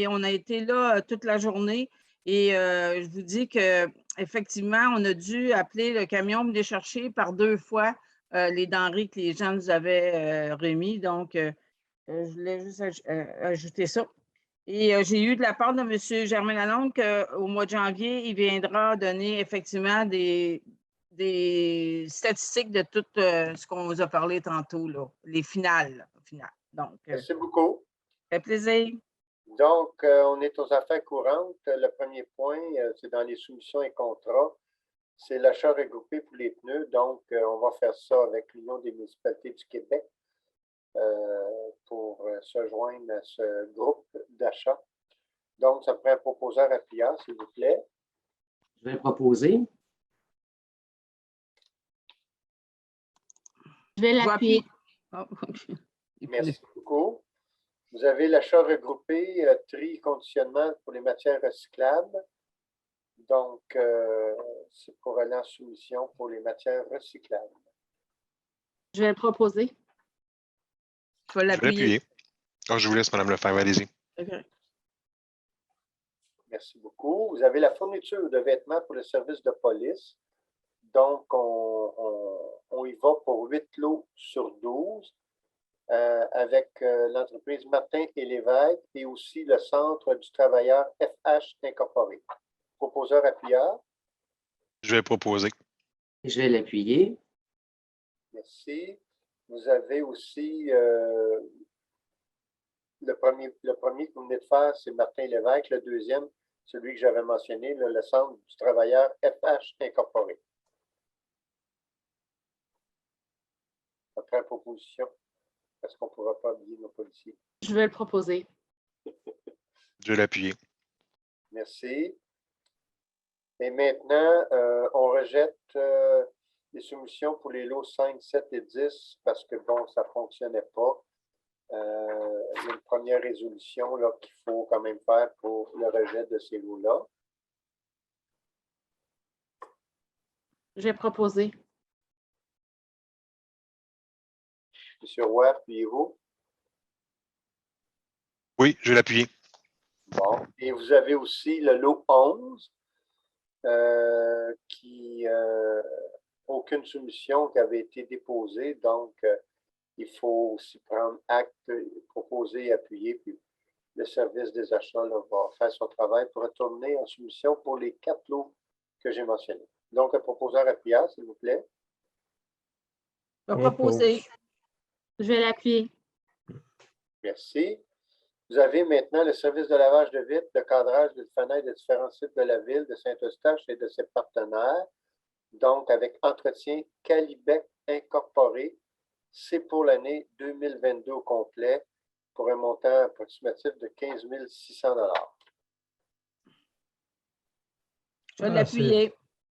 on a été là toute la journée, et je vous dis qu'effectivement, on a dû appeler le camion pour les chercher par 2 fois les denrées que les gens nous avaient remis, donc je voulais juste ajouter ça. Et j'ai eu de la part de M. Germain Lalonde qu'au mois de janvier, il viendra donner effectivement des statistiques de tout ce qu'on vous a parlé tantôt, là, les finales. Donc, merci beaucoup. Ça fait plaisir. Donc, on est aux affaires courantes. Le premier point, c'est dans les soumissions et contrats. C'est l'achat regroupé pour les pneus. Donc, on va faire ça avec l'Union des municipalités du Québec pour se joindre à ce groupe d'achat. Donc, ça prend un proposeur appuyant, s'il vous plaît. Je vais proposer. Je vais l'appuyer. Merci beaucoup. Vous avez l'achat regroupé, tri et conditionnement pour les matières recyclables. Donc, c'est pour aller en soumission pour les matières recyclables. Je vais le proposer. Je vais l'appuyer. Oh, je vous laisse, Mme Lefebvre, allez-y. Okay. Merci beaucoup. Vous avez la fourniture de vêtements pour le service de police. Donc, on y va pour 8 lots sur 12 avec l'entreprise Martin et Lévesque et aussi le Centre du travailleur FH Incorporé. Proposeur appuyeur. Je vais proposer. Je vais l'appuyer. Merci. Vous avez aussi le premier que vous venez de faire, c'est Martin Lévesque. Le deuxième, celui que j'avais mentionné, le Centre du travailleur FH Incorporé. Après proposition, parce qu'on ne pourra pas habiller nos policiers. Je vais le proposer. Je vais l'appuyer. Merci. Et maintenant, on rejette les soumissions pour les lots 5, 7 et 10 parce que, bon, ça ne fonctionnait pas. Il y a une première résolution qu'il faut quand même faire pour le rejet de ces lots-là. Je vais proposer. M. Roy, appuyez-vous. Oui, je vais l'appuyer. Bon. Et vous avez aussi le lot 11 qui aucune soumission qui avait été déposée. Donc, il faut aussi prendre acte, proposer et appuyer. Puis le service des achats va faire son travail pour retourner en soumission pour les 4 lots que j'ai mentionnés. Donc, un proposeur appuyeur, s'il vous plaît. Je vais proposer. Je vais l'appuyer. Merci. Vous avez maintenant le service de lavage de vitres, de cadrage de fenêtres de différents sites de la ville, de Saint-Eustache et de ses partenaires. Donc, avec entretien Calibec Incorporé. C'est pour l'année 2022 au complet pour un montant approximatif de 15 600 $. Je vais l'appuyer.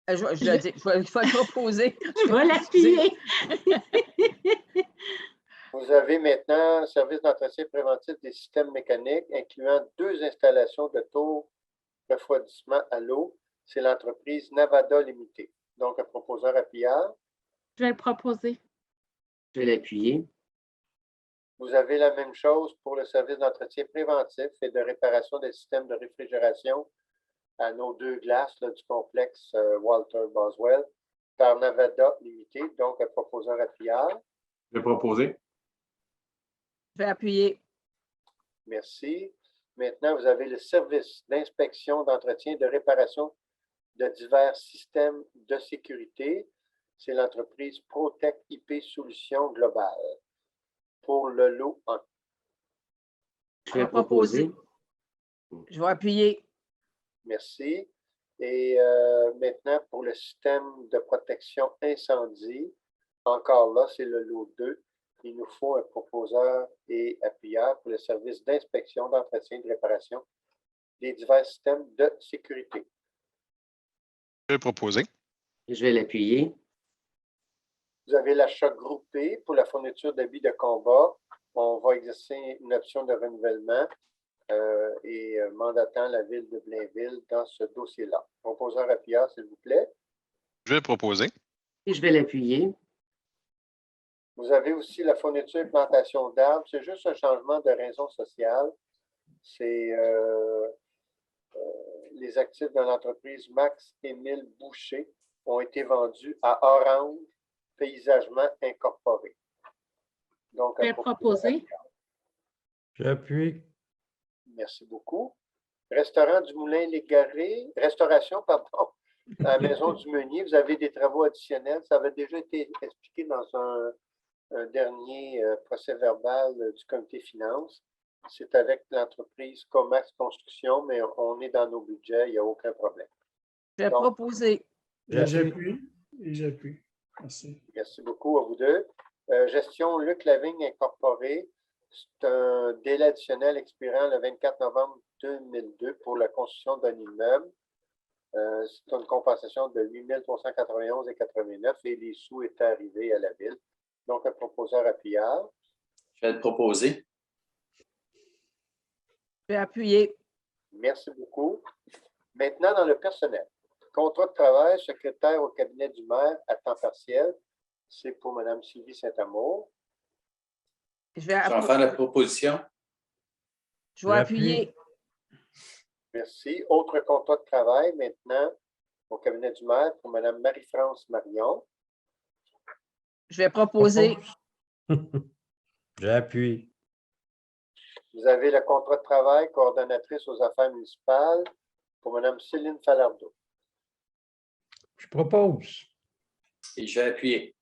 Je vais le proposer. Je vais l'appuyer. Vous avez maintenant un service d'entretien préventif des systèmes mécaniques, incluant 2 installations de tours refroidissement à l'eau. C'est l'entreprise Navada Limitée. Donc, un proposeur appuyeur. Je vais le proposer. Je vais l'appuyer. Vous avez la même chose pour le service d'entretien préventif et de réparation des systèmes de réfrigération à nos 2 glaces là, du complexe Walter Boswell par Navada Limité, donc un proposeur appuyable. Je vais proposer. Je vais appuyer. Merci. Maintenant, vous avez le service d'inspection, d'entretien et de réparation de divers systèmes de sécurité. C'est l'entreprise Protec IP Solutions Globales pour le lot 1. Je vais proposer. Je vais appuyer. Merci. Et maintenant, pour le système de protection incendie, encore là, c'est le lot 2. Il nous faut un proposeur et appuyeur pour le service d'inspection, d'entretien et de réparation des divers systèmes de sécurité. Je vais proposer. Je vais l'appuyer. Vous avez l'achat groupé pour la fourniture d'habits de combat. On va exercer une option de renouvellement et mandatant la ville de Blainville dans ce dossier-là. Proposeur appuyeur, s'il vous plaît. Je vais proposer. Et je vais l'appuyer. Vous avez aussi la fourniture et plantation d'arbres. C'est juste un changement de raison sociale. C'est les actifs de l'entreprise Max-Émile Boucher ont été vendus à Orange Paysagement Incorporé. Donc, Je vais proposer. J'appuie. Merci beaucoup. Restaurant du Moulin-Légaré, restauration, pardon, à la Maison du Meunier, vous avez des travaux additionnels. Ça avait déjà été expliqué dans un dernier procès-verbal du comité finances. C'est avec l'entreprise Comax Construction, mais on est dans nos budgets, il n'y a aucun problème. Je vais proposer. J'appuie et j'appuie. Merci. Merci beaucoup à vous deux. Gestion Luc Lavigne Incorporé, c'est un délai additionnel expirant le 24 novembre 2002 pour la construction d'un immeuble. C'est une compensation de 8 391,89 et les sous étaient arrivés à la ville. Donc, un proposeur appuyeur. Je vais le proposer. Je vais appuyer. Merci beaucoup. Maintenant, dans le personnel. Contrat de travail, secrétaire au cabinet du maire à temps partiel. C'est pour Mme Sylvie Saint-Amour. Je vais en faire la proposition. Je vais appuyer. Merci. Autre contrat de travail maintenant au cabinet du maire pour Mme Marie-France Marion. Je vais proposer. J'appuie. Vous avez le contrat de travail coordonnatrice aux affaires municipales pour Mme Céline Falardeau. Je propose. Et je vais appuyer.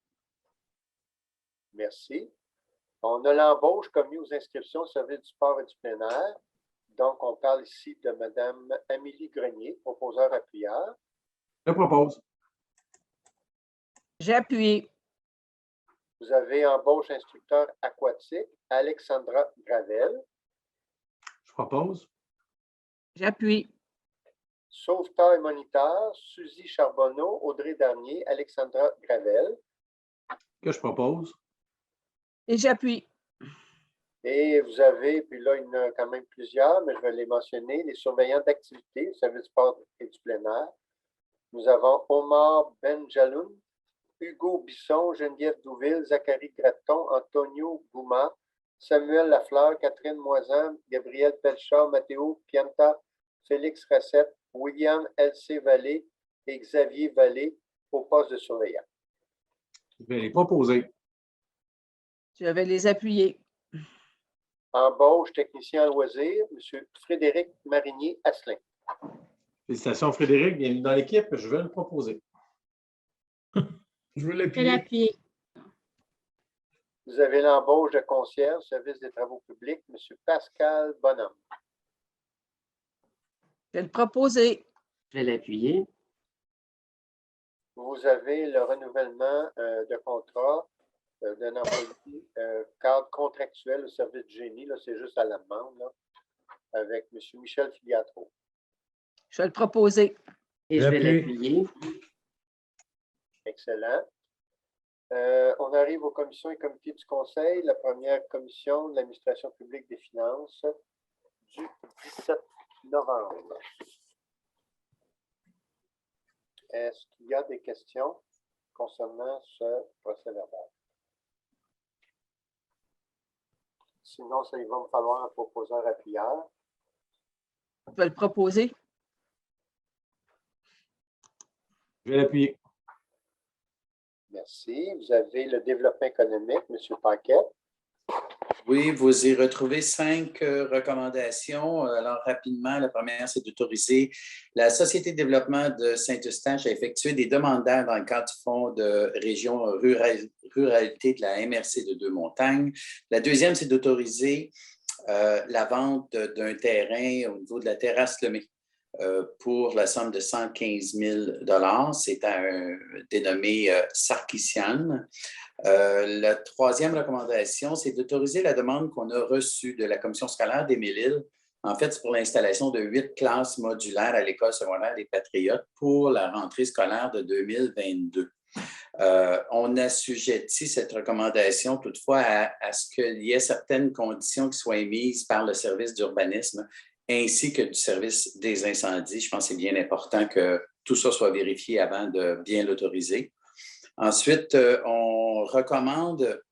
Merci. On a l'embauche commis aux inscriptions au service du sport et du plein air. Donc, on parle ici de Mme Amélie Grenier, proposeur appuyeur. Je propose. J'ai appuyé. Vous avez embauche instructeur aquatique, Alexandra Gravel. Je propose. J'appuie. Sauveteur et moniteur, Suzy Charbonneau, Audrey Darnier, Alexandra Gravel. Que je propose. Et j'appuie. Et vous avez, puis là, il y en a quand même plusieurs, mais je vais les mentionner, les surveillants d'activité, service du sport et du plein air. Nous avons Omar Benjaloun, Hugo Bisson, Geneviève Douville, Zachary Gratton, Antonio Gouma, Samuel Lafleur, Catherine Moisan, Gabriel Pelchard, Mathéo Pianta, Félix Racette, William L.C. Vallée et Xavier Vallée au poste de surveillant. Je vais les proposer. Je vais les appuyer. Embauche technicien à loisir, M. Frédéric Marinier-Asselin. Félicitations, Frédéric. Bienvenue dans l'équipe. Je vais le proposer. Je veux Je vais l'appuyer. Vous avez l'embauche de concierge, service des travaux publics, M. Pascal Bonhomme. Je vais le proposer. Je vais l'appuyer. Vous avez le renouvellement de contrat d'un employé cadre contractuel au service du génie, là, c'est juste à la demande, là, avec M. Michel Filiatro. Je vais le proposer. Et je vais l'appuyer. Excellent. On arrive aux commissions et comités du Conseil. La première commission de l'administration publique des finances du 17 novembre. Est-ce qu'il y a des questions concernant ce procès-verbal? Sinon, ça, il va me falloir un proposeur appuyeur. Je vais le proposer. Je vais l'appuyer. Merci. Vous avez le développement économique, M. Paquet. Oui, vous y retrouvez 5 recommandations. Alors, rapidement, la première, c'est d'autoriser la Société de développement de Saint-Eustache à effectuer des demandes d'aide dans le cadre du Fonds de région ruralité de la MRC de Deux-Montagnes. La deuxième, c'est d'autoriser la vente d'un terrain au niveau de la terrasse Lemay pour la somme de 115 000 $. C'est à un dénommé Sarkissian. La troisième recommandation, c'est d'autoriser la demande qu'on a reçue de la commission scolaire d'Émile-Île. En fait, c'est pour l'installation de 8 classes modulaires à l'école secondaire des Patriotes pour la rentrée scolaire de 2022. On assujettit cette recommandation toutefois à ce qu'il y ait certaines conditions qui soient émises par le service d'urbanisme ainsi que du service des incendies. Je pense que c'est bien important que tout ça soit vérifié avant de bien l'autoriser. Ensuite, on recommande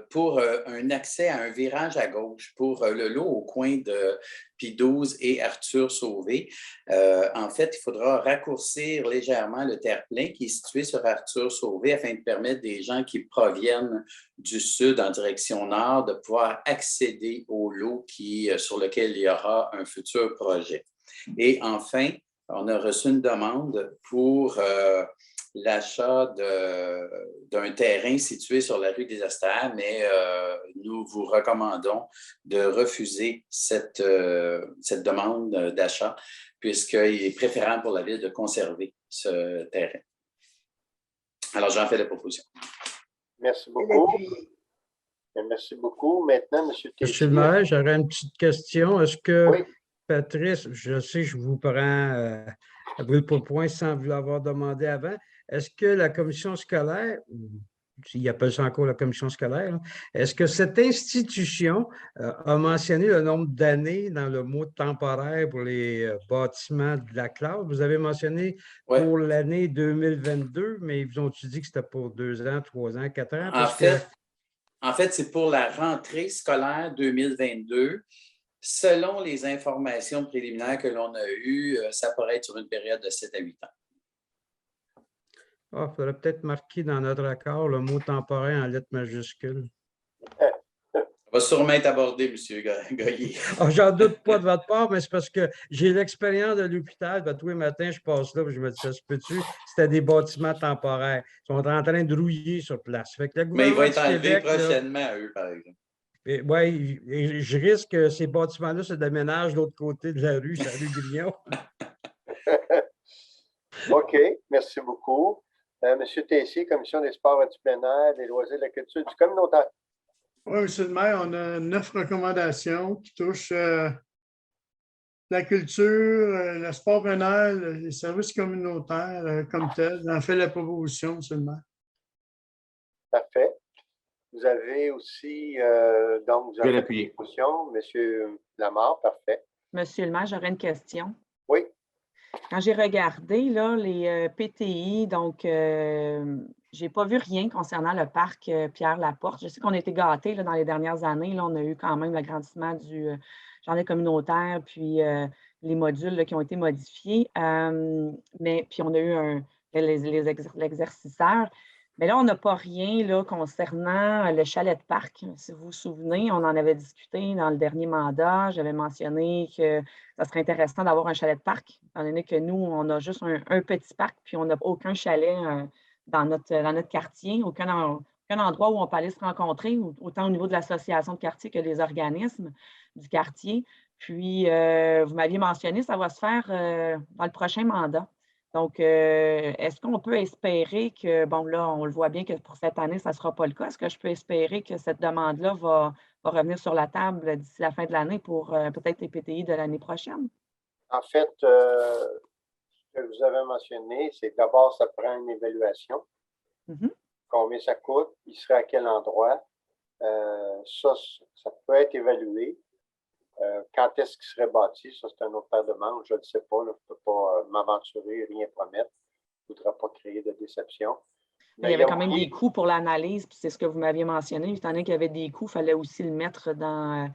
pour un accès à un virage à gauche pour le lot au coin de Pie 12 et Arthur Sauvé. En fait, il faudra raccourcir légèrement le terre-plein qui est situé sur Arthur Sauvé afin de permettre des gens qui proviennent du sud en direction nord de pouvoir accéder au lot sur lequel il y aura un futur projet. Et enfin, on a reçu une demande pour l'achat d'un terrain situé sur la rue des Astères, mais nous vous recommandons de refuser cette demande d'achat puisqu'il est préférable pour la Ville de conserver ce terrain. Alors, j'en fais la proposition. Merci beaucoup. Merci beaucoup. Maintenant, M. Tessier. Monsieur le maire, j'aurais une petite question. Est-ce que, oui. Patrice, je sais que je vous prends à brûle pour point sans vous l'avoir demandé avant, est-ce que la commission scolaire, s'il appelle ça encore la commission scolaire, est-ce que cette institution a mentionné le nombre d'années dans le mot temporaire pour les bâtiments de la classe? Vous avez mentionné pour l'année 2022, mais ils vous ont dit que c'était pour 2 ans, 3 ans, 4 ans? En fait, c'est pour la rentrée scolaire 2022. Selon les informations préliminaires que l'on a eues, ça pourrait être sur une période de 7 à 8 ans. Il faudrait peut-être marquer dans notre accord le mot temporaire en lettres majuscules. Ça va sûrement être abordé, M. Goyer. J'en doute pas de votre part, mais c'est parce que j'ai l'expérience de l'hôpital. Tous les matins, je passe là et je me dis, ça se peut-tu? C'était des bâtiments temporaires. Ils sont en train de rouiller sur place. Fait que mais il va être enlevé prochainement à eux, par exemple. Oui, je risque que ces bâtiments-là se déménagent de l'autre côté de la rue, c'est la rue Grignon. OK, merci beaucoup. Monsieur Tessier, Commission des sports et du plein air, des loisirs, de la culture, du communautaire. Oui, M. le maire, on a 9 recommandations qui touchent la culture, le sport plein air, les services communautaires comme tel. J'en fais la proposition, M. le maire. Parfait. Vous avez aussi, donc, vous avez la proposition, M. Lamarre, parfait. Monsieur le maire, j'aurais une question. Oui. Quand j'ai regardé là, les PTI, donc, je n'ai pas vu rien concernant le parc Pierre-Laporte. Je sais qu'on a été gâtés là, dans les dernières années. Là, on a eu quand même l'agrandissement du jardin communautaire, puis les modules là, qui ont été modifiés. Mais puis on a eu l'exerciceur. Mais là, on n'a pas rien là, concernant le chalet de parc. Si vous vous souvenez, on en avait discuté dans le dernier mandat. J'avais mentionné que ça serait intéressant d'avoir un chalet de parc, étant donné que nous, on a juste un petit parc, puis on n'a aucun chalet dans notre quartier, aucun endroit où on peut aller se rencontrer, autant au niveau de l'association de quartier que des organismes du quartier. Puis, vous m'aviez mentionné, ça va se faire dans le prochain mandat. Donc, est-ce qu'on peut espérer que, bon, là, on le voit bien que pour cette année, ça ne sera pas le cas. Est-ce que je peux espérer que cette demande-là va revenir sur la table d'ici la fin de l'année pour peut-être les PTI de l'année prochaine? En fait, ce que vous avez mentionné, c'est que d'abord, ça prend une évaluation. Combien ça coûte? Il serait à quel endroit? Ça peut être évalué. Quand est-ce qu'il serait bâti? Ça, c'est un autre paire de manches. Je ne sais pas. Là, je ne peux pas m'aventurer, rien promettre. Je ne voudrais pas créer de déception. Mais il y avait quand même des coûts pour l'analyse, puis c'est ce que vous m'aviez mentionné. Étant donné qu'il y avait des coûts, il fallait aussi le mettre dans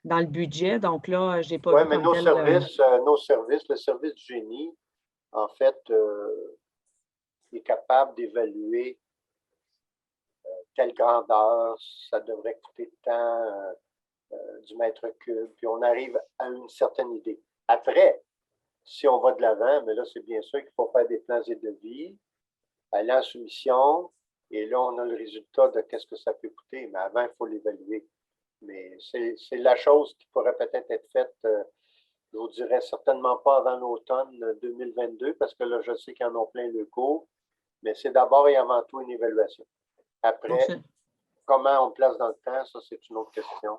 le budget. Donc là, je n'ai pas vu. Oui, mais nos services, le service du génie, en fait, est capable d'évaluer telle grandeur, ça devrait coûter tant du mètre cube, puis on arrive à une certaine idée. Après, si on va de l'avant, mais là, c'est bien sûr qu'il faut faire des plans et devis, aller en soumission, et là, on a le résultat de qu'est-ce que ça peut coûter, mais avant, il faut l'évaluer. Mais c'est la chose qui pourrait peut-être être faite, je vous dirais certainement pas avant l'automne 2022, parce que là, je sais qu'ils en ont plein le cours, mais c'est d'abord et avant tout une évaluation. Après, comment on place dans le temps, ça, c'est une autre question.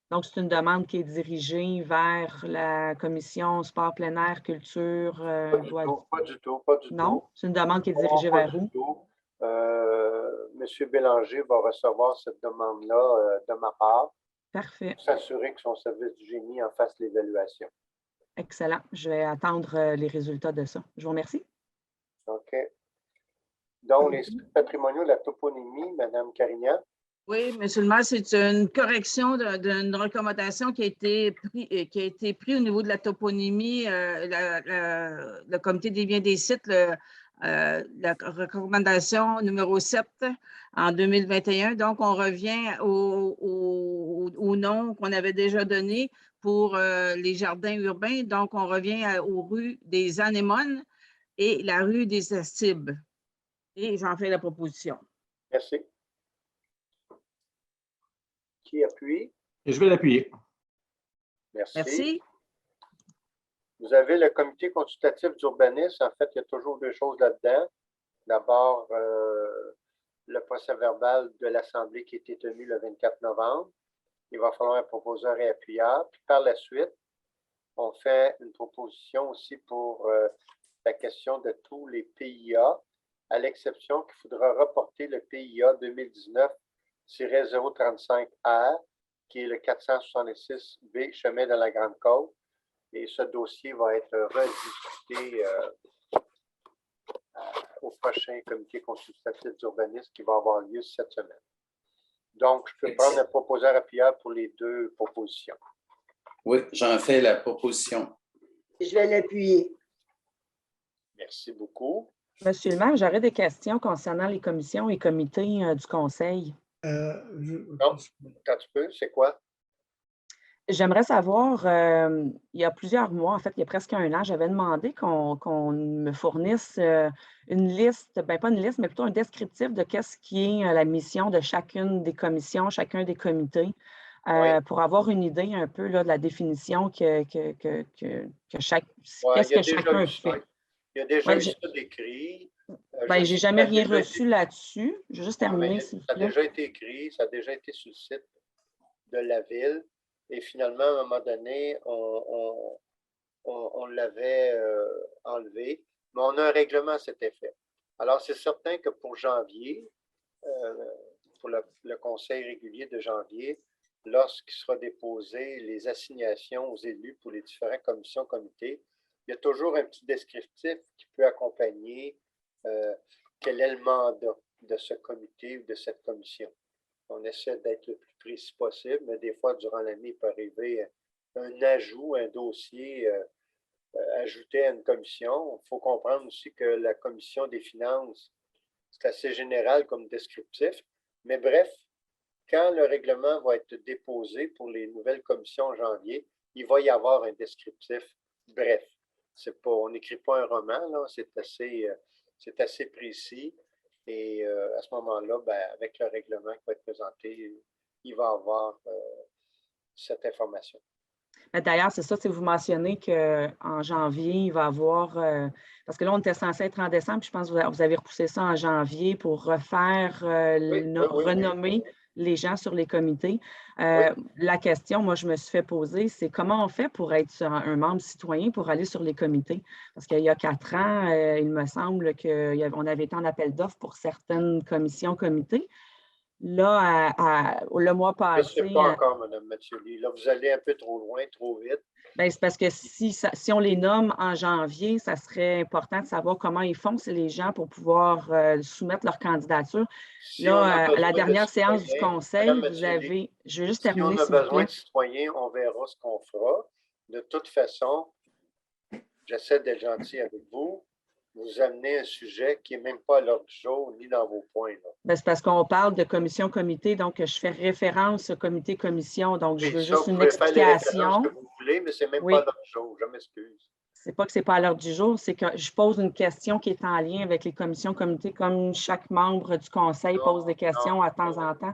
Donc, c'est une demande qui est dirigée vers la commission sport plein air, culture. Pas du tout. Non, c'est une demande qui est dirigée vers où? M. Bélanger va recevoir cette demande-là de ma part. Parfait. Pour s'assurer que son service du génie en fasse l'évaluation. Excellent. Je vais attendre les résultats de ça. Je vous remercie. OK. Donc, les sites patrimoniaux, la toponymie, Mme Carignan. Oui, M. le maire, c'est une correction d'une recommandation qui a été prise au niveau de la toponymie, le comité des biens des sites, la recommandation numéro 7 en 2021. Donc, on revient au nom qu'on avait déjà donné pour les jardins urbains. Donc, on revient aux rues des Anémones et la rue des Astibes. Et j'en fais la proposition. Merci. Qui appuie? Et je vais l'appuyer. Merci. Merci. Vous avez le comité consultatif d'urbanisme. En fait, il y a toujours deux choses là-dedans. D'abord, le procès-verbal de l'Assemblée qui a été tenu le 24 novembre. Il va falloir un proposeur et appuyeur. Puis par la suite, on fait une proposition aussi pour la question de tous les PIA, à l'exception qu'il faudra reporter le PIA 2019-035R, qui est le 466B, chemin de la Grande-Côte. Et ce dossier va être rediscuté au prochain comité consultatif d'urbanisme qui va avoir lieu cette semaine. Donc, je peux prendre un proposeur appuyeur pour les deux propositions. Oui, j'en fais la proposition. Je vais l'appuyer. Merci beaucoup. Monsieur le maire, j'aurais des questions concernant les commissions et comités du conseil. Non, quand tu peux, c'est quoi? J'aimerais savoir, il y a plusieurs mois, en fait, il y a presque un an, j'avais demandé qu'on me fournisse une liste, bien pas une liste, mais plutôt un descriptif de qu'est-ce qui est la mission de chacune des commissions, chacun des comités, pour avoir une idée un peu là, de la définition que chacun fait. Il y a déjà eu ça décrit. Je n'ai jamais rien reçu là-dessus. Je vais juste terminer. Ça a déjà été écrit, ça a déjà été sur le site de la ville. Et finalement, à un moment donné, on l'avait enlevé. Mais on a un règlement à cet effet. Alors, c'est certain que pour janvier, pour le conseil régulier de janvier, lorsqu'il sera déposé les assignations aux élus pour les différentes commissions, comités, il y a toujours un petit descriptif qui peut accompagner quel est le mandat de ce comité ou de cette commission. On essaie d'être le plus précis possible, mais des fois, durant l'année, il peut arriver un ajout, un dossier ajouté à une commission. Il faut comprendre aussi que la commission des finances, c'est assez général comme descriptif. Mais bref, quand le règlement va être déposé pour les nouvelles commissions en janvier, il va y avoir un descriptif bref. On n'écrit pas un roman, là, c'est assez précis. Et à ce moment-là, avec le règlement qui va être présenté, il va avoir cette information. D'ailleurs, c'est ça, vous mentionnez qu'en janvier, il va y avoir, parce que là, on était censé être en décembre, puis je pense que vous avez repoussé ça en janvier pour refaire, renommer les gens sur les comités. La question, moi, je me suis fait poser, c'est comment on fait pour être un membre citoyen pour aller sur les comités? Parce qu'il y a 4 ans, il me semble qu'on avait été en appel d'offres pour certaines commissions, comités. Là, le mois Je ne sais passé, pas encore, Mme Mathioli. Là, vous allez un peu trop loin, trop vite. ben, c'est parce que si on les nomme en janvier, ça serait important de savoir comment ils font, les gens, pour pouvoir soumettre leur candidature. Si on a Là, à besoin la de dernière séance du citoyens, conseil, Mme vous Mathioli, avez, je veux juste si terminer, on a s'il vous besoin plaît. de citoyens, on verra ce qu'on fera. De toute façon, j'essaie d'être gentil avec vous. Vous amenez un sujet qui n'est même pas à l'ordre du jour ni dans vos points. Là. Ben, c'est parce qu'on parle de commission-comité, donc je fais référence au comité-commission. Donc, je Oui, veux ça, juste vous une pouvez faire les références explication. que vous voulez, mais ce n'est même Oui. pas à l'ordre du jour. Je m'excuse. C'est pas que ce n'est pas à l'ordre du jour, c'est que je pose une question qui est en lien avec les commissions-comités, comme chaque membre du conseil pose des questions à temps en temps.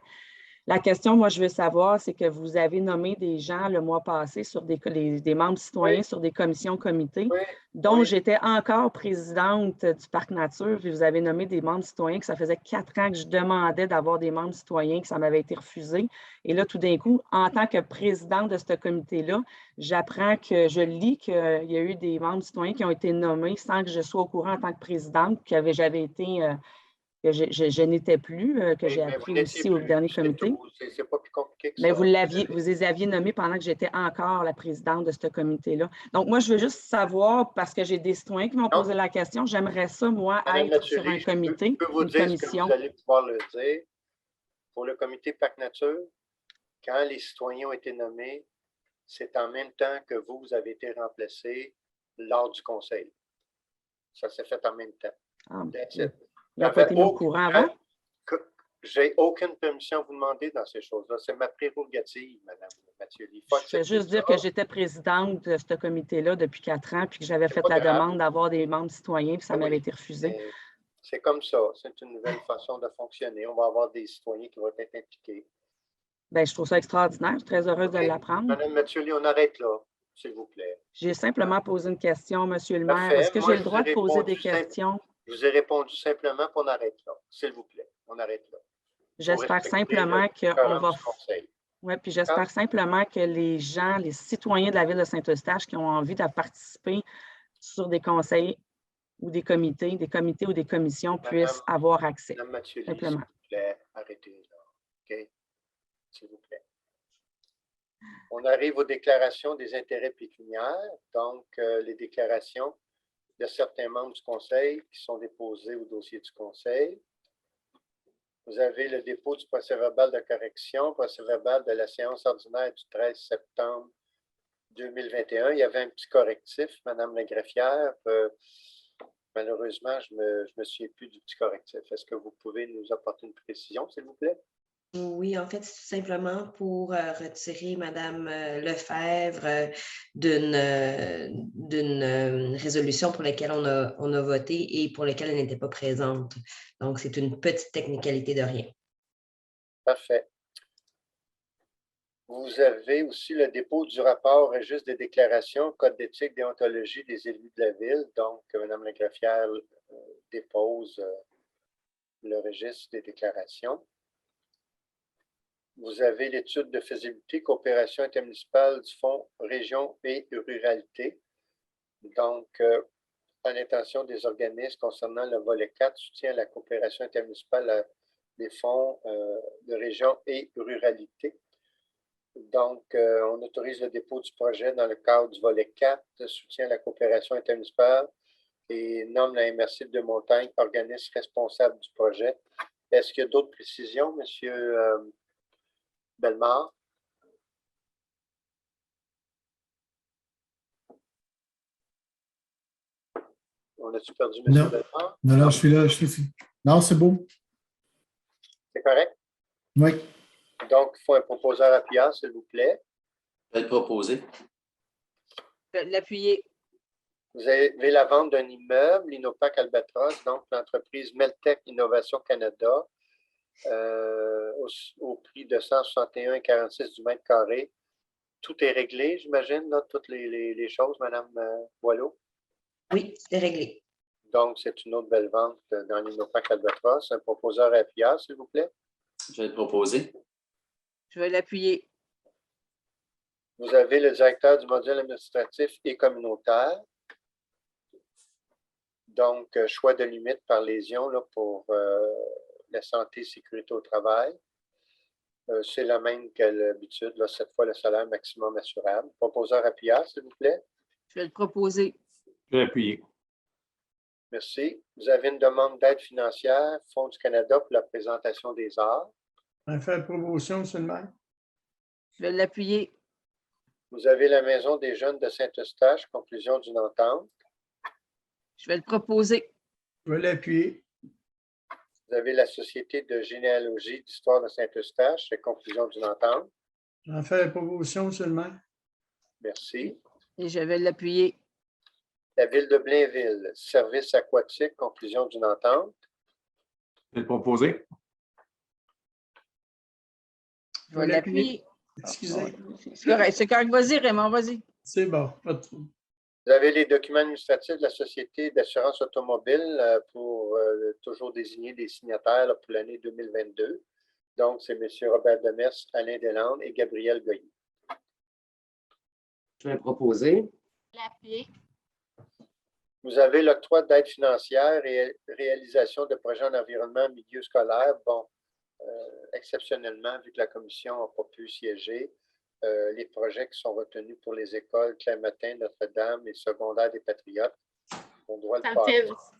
La question, moi, je veux savoir, c'est que vous avez nommé des gens le mois passé sur des membres citoyens sur des commissions-comités, dont j'étais encore présidente du Parc Nature, puis vous avez nommé des membres citoyens, que ça faisait 4 ans que je demandais d'avoir des membres citoyens, que ça m'avait été refusé. Et là, tout d'un coup, en tant que présidente de ce comité-là, j'apprends que je lis qu'il y a eu des membres citoyens qui ont été nommés sans que je sois au courant en tant que présidente, que j'avais été... que je n'étais plus, que j'ai appris aussi au dernier comité. C'est pas plus compliqué que mais ça. vous les aviez nommés pendant que j'étais encore la présidente de ce comité-là. Donc, moi, je veux juste savoir, parce que j'ai des citoyens qui m'ont posé la question, j'aimerais ça, moi, Madame être sur un comité, je peux vous une dire commission. ce que vous allez pouvoir le dire. Pour le comité Parc Nature, quand les citoyens ont été nommés, c'est en même temps que vous avez été remplacé lors du conseil. Ça s'est fait en même temps. Ah, il n'a pas été mis au courant avant? J'ai aucune permission à vous demander dans ces choses-là. C'est ma prérogative, Mme Mathioli. Je veux juste dire que j'étais présidente de ce comité-là depuis 4 ans, puis que j'avais fait la demande d'avoir des membres citoyens, puis ça m'avait été refusé. C'est comme ça. C'est une nouvelle façon de fonctionner. On va avoir des citoyens qui vont être impliqués. Bien, je trouve ça extraordinaire. Je suis très heureuse de l'apprendre. Mme Mathioli, on arrête là, s'il vous plaît. J'ai simplement posé une question, Monsieur le maire. Est-ce que j'ai le droit de poser des questions? Je vous ai répondu simplement qu'on arrête là. S'il vous plaît, on arrête là. J'espère simplement qu'on va... Oui, puis j'espère simplement que les gens, les citoyens de la ville de Saint-Eustache qui ont envie de participer sur des conseils ou des comités ou des commissions puissent avoir accès. Mme Mathioli, simplement. s'il vous plaît, arrêtez là. OK? S'il vous plaît. On arrive aux déclarations des intérêts pécuniaires. Donc, les déclarations de certains membres du conseil qui sont déposées au dossier du conseil. Vous avez le dépôt du procès-verbal de correction, procès-verbal de la séance ordinaire du 13 septembre 2021. Il y avait un petit correctif, Mme la greffière. Malheureusement, je me souviens plus du petit correctif. Est-ce que vous pouvez nous apporter une précision, s'il vous plaît? Oui, en fait, c'est tout simplement pour retirer Mme Lefebvre d'une résolution pour laquelle on a voté et pour laquelle elle n'était pas présente. Donc, c'est une petite technicalité de rien. Parfait. Vous avez aussi le dépôt du rapport au registre des déclarations, code d'éthique, déontologie des élus de la ville. Donc, Mme la greffière dépose le registre des déclarations. Vous avez l'étude de faisabilité, coopération intermunicipale du Fonds Région et Ruralité. Donc, à l'intention des organismes concernant le volet 4, soutien à la coopération intermunicipale des fonds de région et ruralité. Donc, on autorise le dépôt du projet dans le cadre du volet 4, de soutien à la coopération intermunicipale et nomme la MRC de Montagne, organisme responsable du projet. Est-ce qu'il y a d'autres précisions, M. Bellemare? On a-tu perdu M. Bellemare? Non, je suis là, je suis ici. Non, c'est beau. C'est correct? Oui. Donc, il faut un proposeur appuyant, s'il vous plaît. Je vais le proposer. L'appuyer. Vous avez la vente d'un immeuble, l'Innopac Albatros, donc l'entreprise Meltec Innovation Canada, au prix de 161,46 du mètre carré. Tout est réglé, j'imagine, là, toutes les choses, Mme Boileau? Oui, c'est réglé. Donc, c'est une autre belle vente dans l'Innopac Albatros. Un proposeur appuyant, s'il vous plaît. Je vais le proposer. Je vais l'appuyer. Vous avez le directeur du module administratif et communautaire. Donc, choix de limite par lésion là, pour la santé et sécurité au travail. C'est la même que l'habitude, là, 7 fois le salaire maximum assurable. Proposeur appuyeur, s'il vous plaît. Je vais le proposer. Je vais appuyer. Merci. Vous avez une demande d'aide financière, Fonds du Canada pour la présentation des arts. On fait la promotion, M. le maire. Je vais l'appuyer. Vous avez la Maison des jeunes de Saint-Eustache, conclusion d'une entente. Je vais le proposer. Je vais l'appuyer. Vous avez la Société de généalogie d'histoire de Saint-Eustache, conclusion d'une entente. J'en fais la promotion, M. le maire. Merci. Et je vais l'appuyer. La Ville de Blainville, service aquatique, conclusion d'une entente. Je vais le proposer. Je vais l'appuyer. Excusez. C'est correct. C'est correct. Vas-y, Raymond, vas-y. C'est bon. Pas de trouble. Vous avez les documents administratifs de la Société d'assurance automobile pour toujours désigner des signataires là, pour l'année 2022. Donc, c'est M. Robert Demers, Alain Deslandes et Gabriel Goyer. Je vais proposer. L'appuyer. Vous avez l'octroi d'aide financière et réalisation de projets en environnement en milieu scolaire. Bon, exceptionnellement, vu que la commission n'a pas pu siéger, les projets qui sont retenus pour les écoles Claire-Matin, Notre-Dame et secondaire des Patriotes, on doit le faire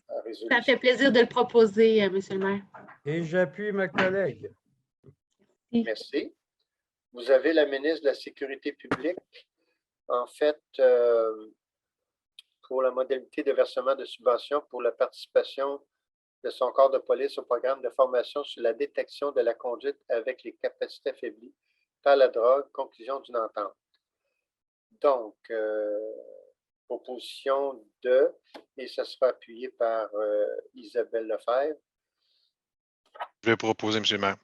en résolution. Ça me fait plaisir de le proposer, M. le maire. Et j'appuie ma collègue. Merci. Vous avez la ministre de la Sécurité publique. En fait, pour la modalité de versement de subventions pour la participation de son corps de police au programme de formation sur la détection de la conduite avec les capacités affaiblies par la drogue, conclusion d'une entente. Donc, proposition de, et ça sera appuyé par Isabelle Lefebvre. Je vais proposer, M. le maire.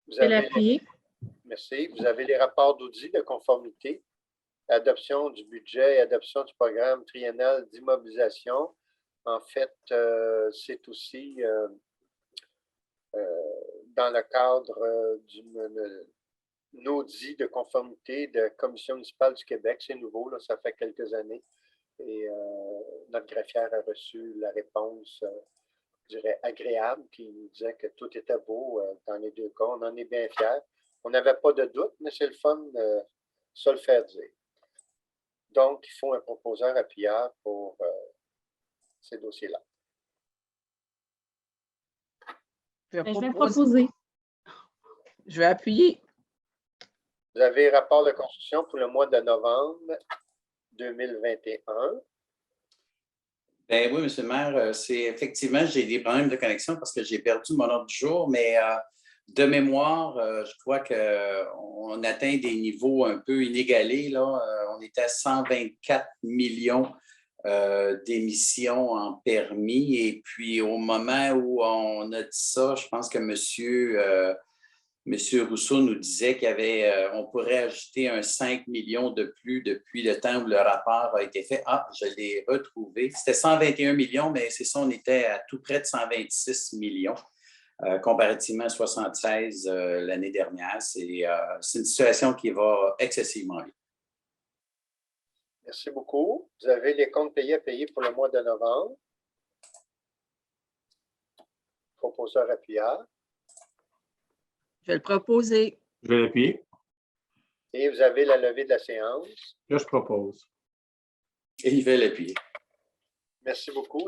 Vous avez l'appuyer. Merci. Vous avez les rapports d'audit de conformité, adoption du budget et adoption du programme triennal d'immobilisation. En fait, c'est aussi dans le cadre d'une audit de conformité de la Commission municipale du Québec. C'est nouveau, là, ça fait quelques années. Et notre greffière a reçu la réponse, je dirais, agréable, qui nous disait que tout était beau dans les deux cas. On en est bien fiers. On n'avait pas de doute, mais c'est le fun de se le faire dire. Donc, il faut un proposeur appuyeur pour ces dossiers-là. Je vais le proposer. Je vais appuyer. Vous avez rapport de construction pour le mois de novembre 2021. Ben oui, M. le maire, c'est effectivement, j'ai des problèmes de connexion parce que j'ai perdu mon ordre du jour, mais de mémoire, je crois qu'on atteint des niveaux un peu inégalés. Là. On était à 124 millions d'émissions en permis. Et puis, au moment où on a dit ça, je pense que M. Rousseau nous disait qu'on pourrait ajouter un 5 millions de plus depuis le temps où le rapport a été fait. Ah, je l'ai retrouvé. C'était 121 millions, mais c'est ça, on était à tout près de 126 millions. Comparativement à 76 l'année dernière. C'est une situation qui va excessivement vite. Merci beaucoup. Vous avez les comptes payés à payer pour le mois de novembre. Proposeur appuyeur. Je vais le proposer. Je vais l'appuyer. Et vous avez la levée de la séance. Là, je propose. Et il va l'appuyer. Merci beaucoup.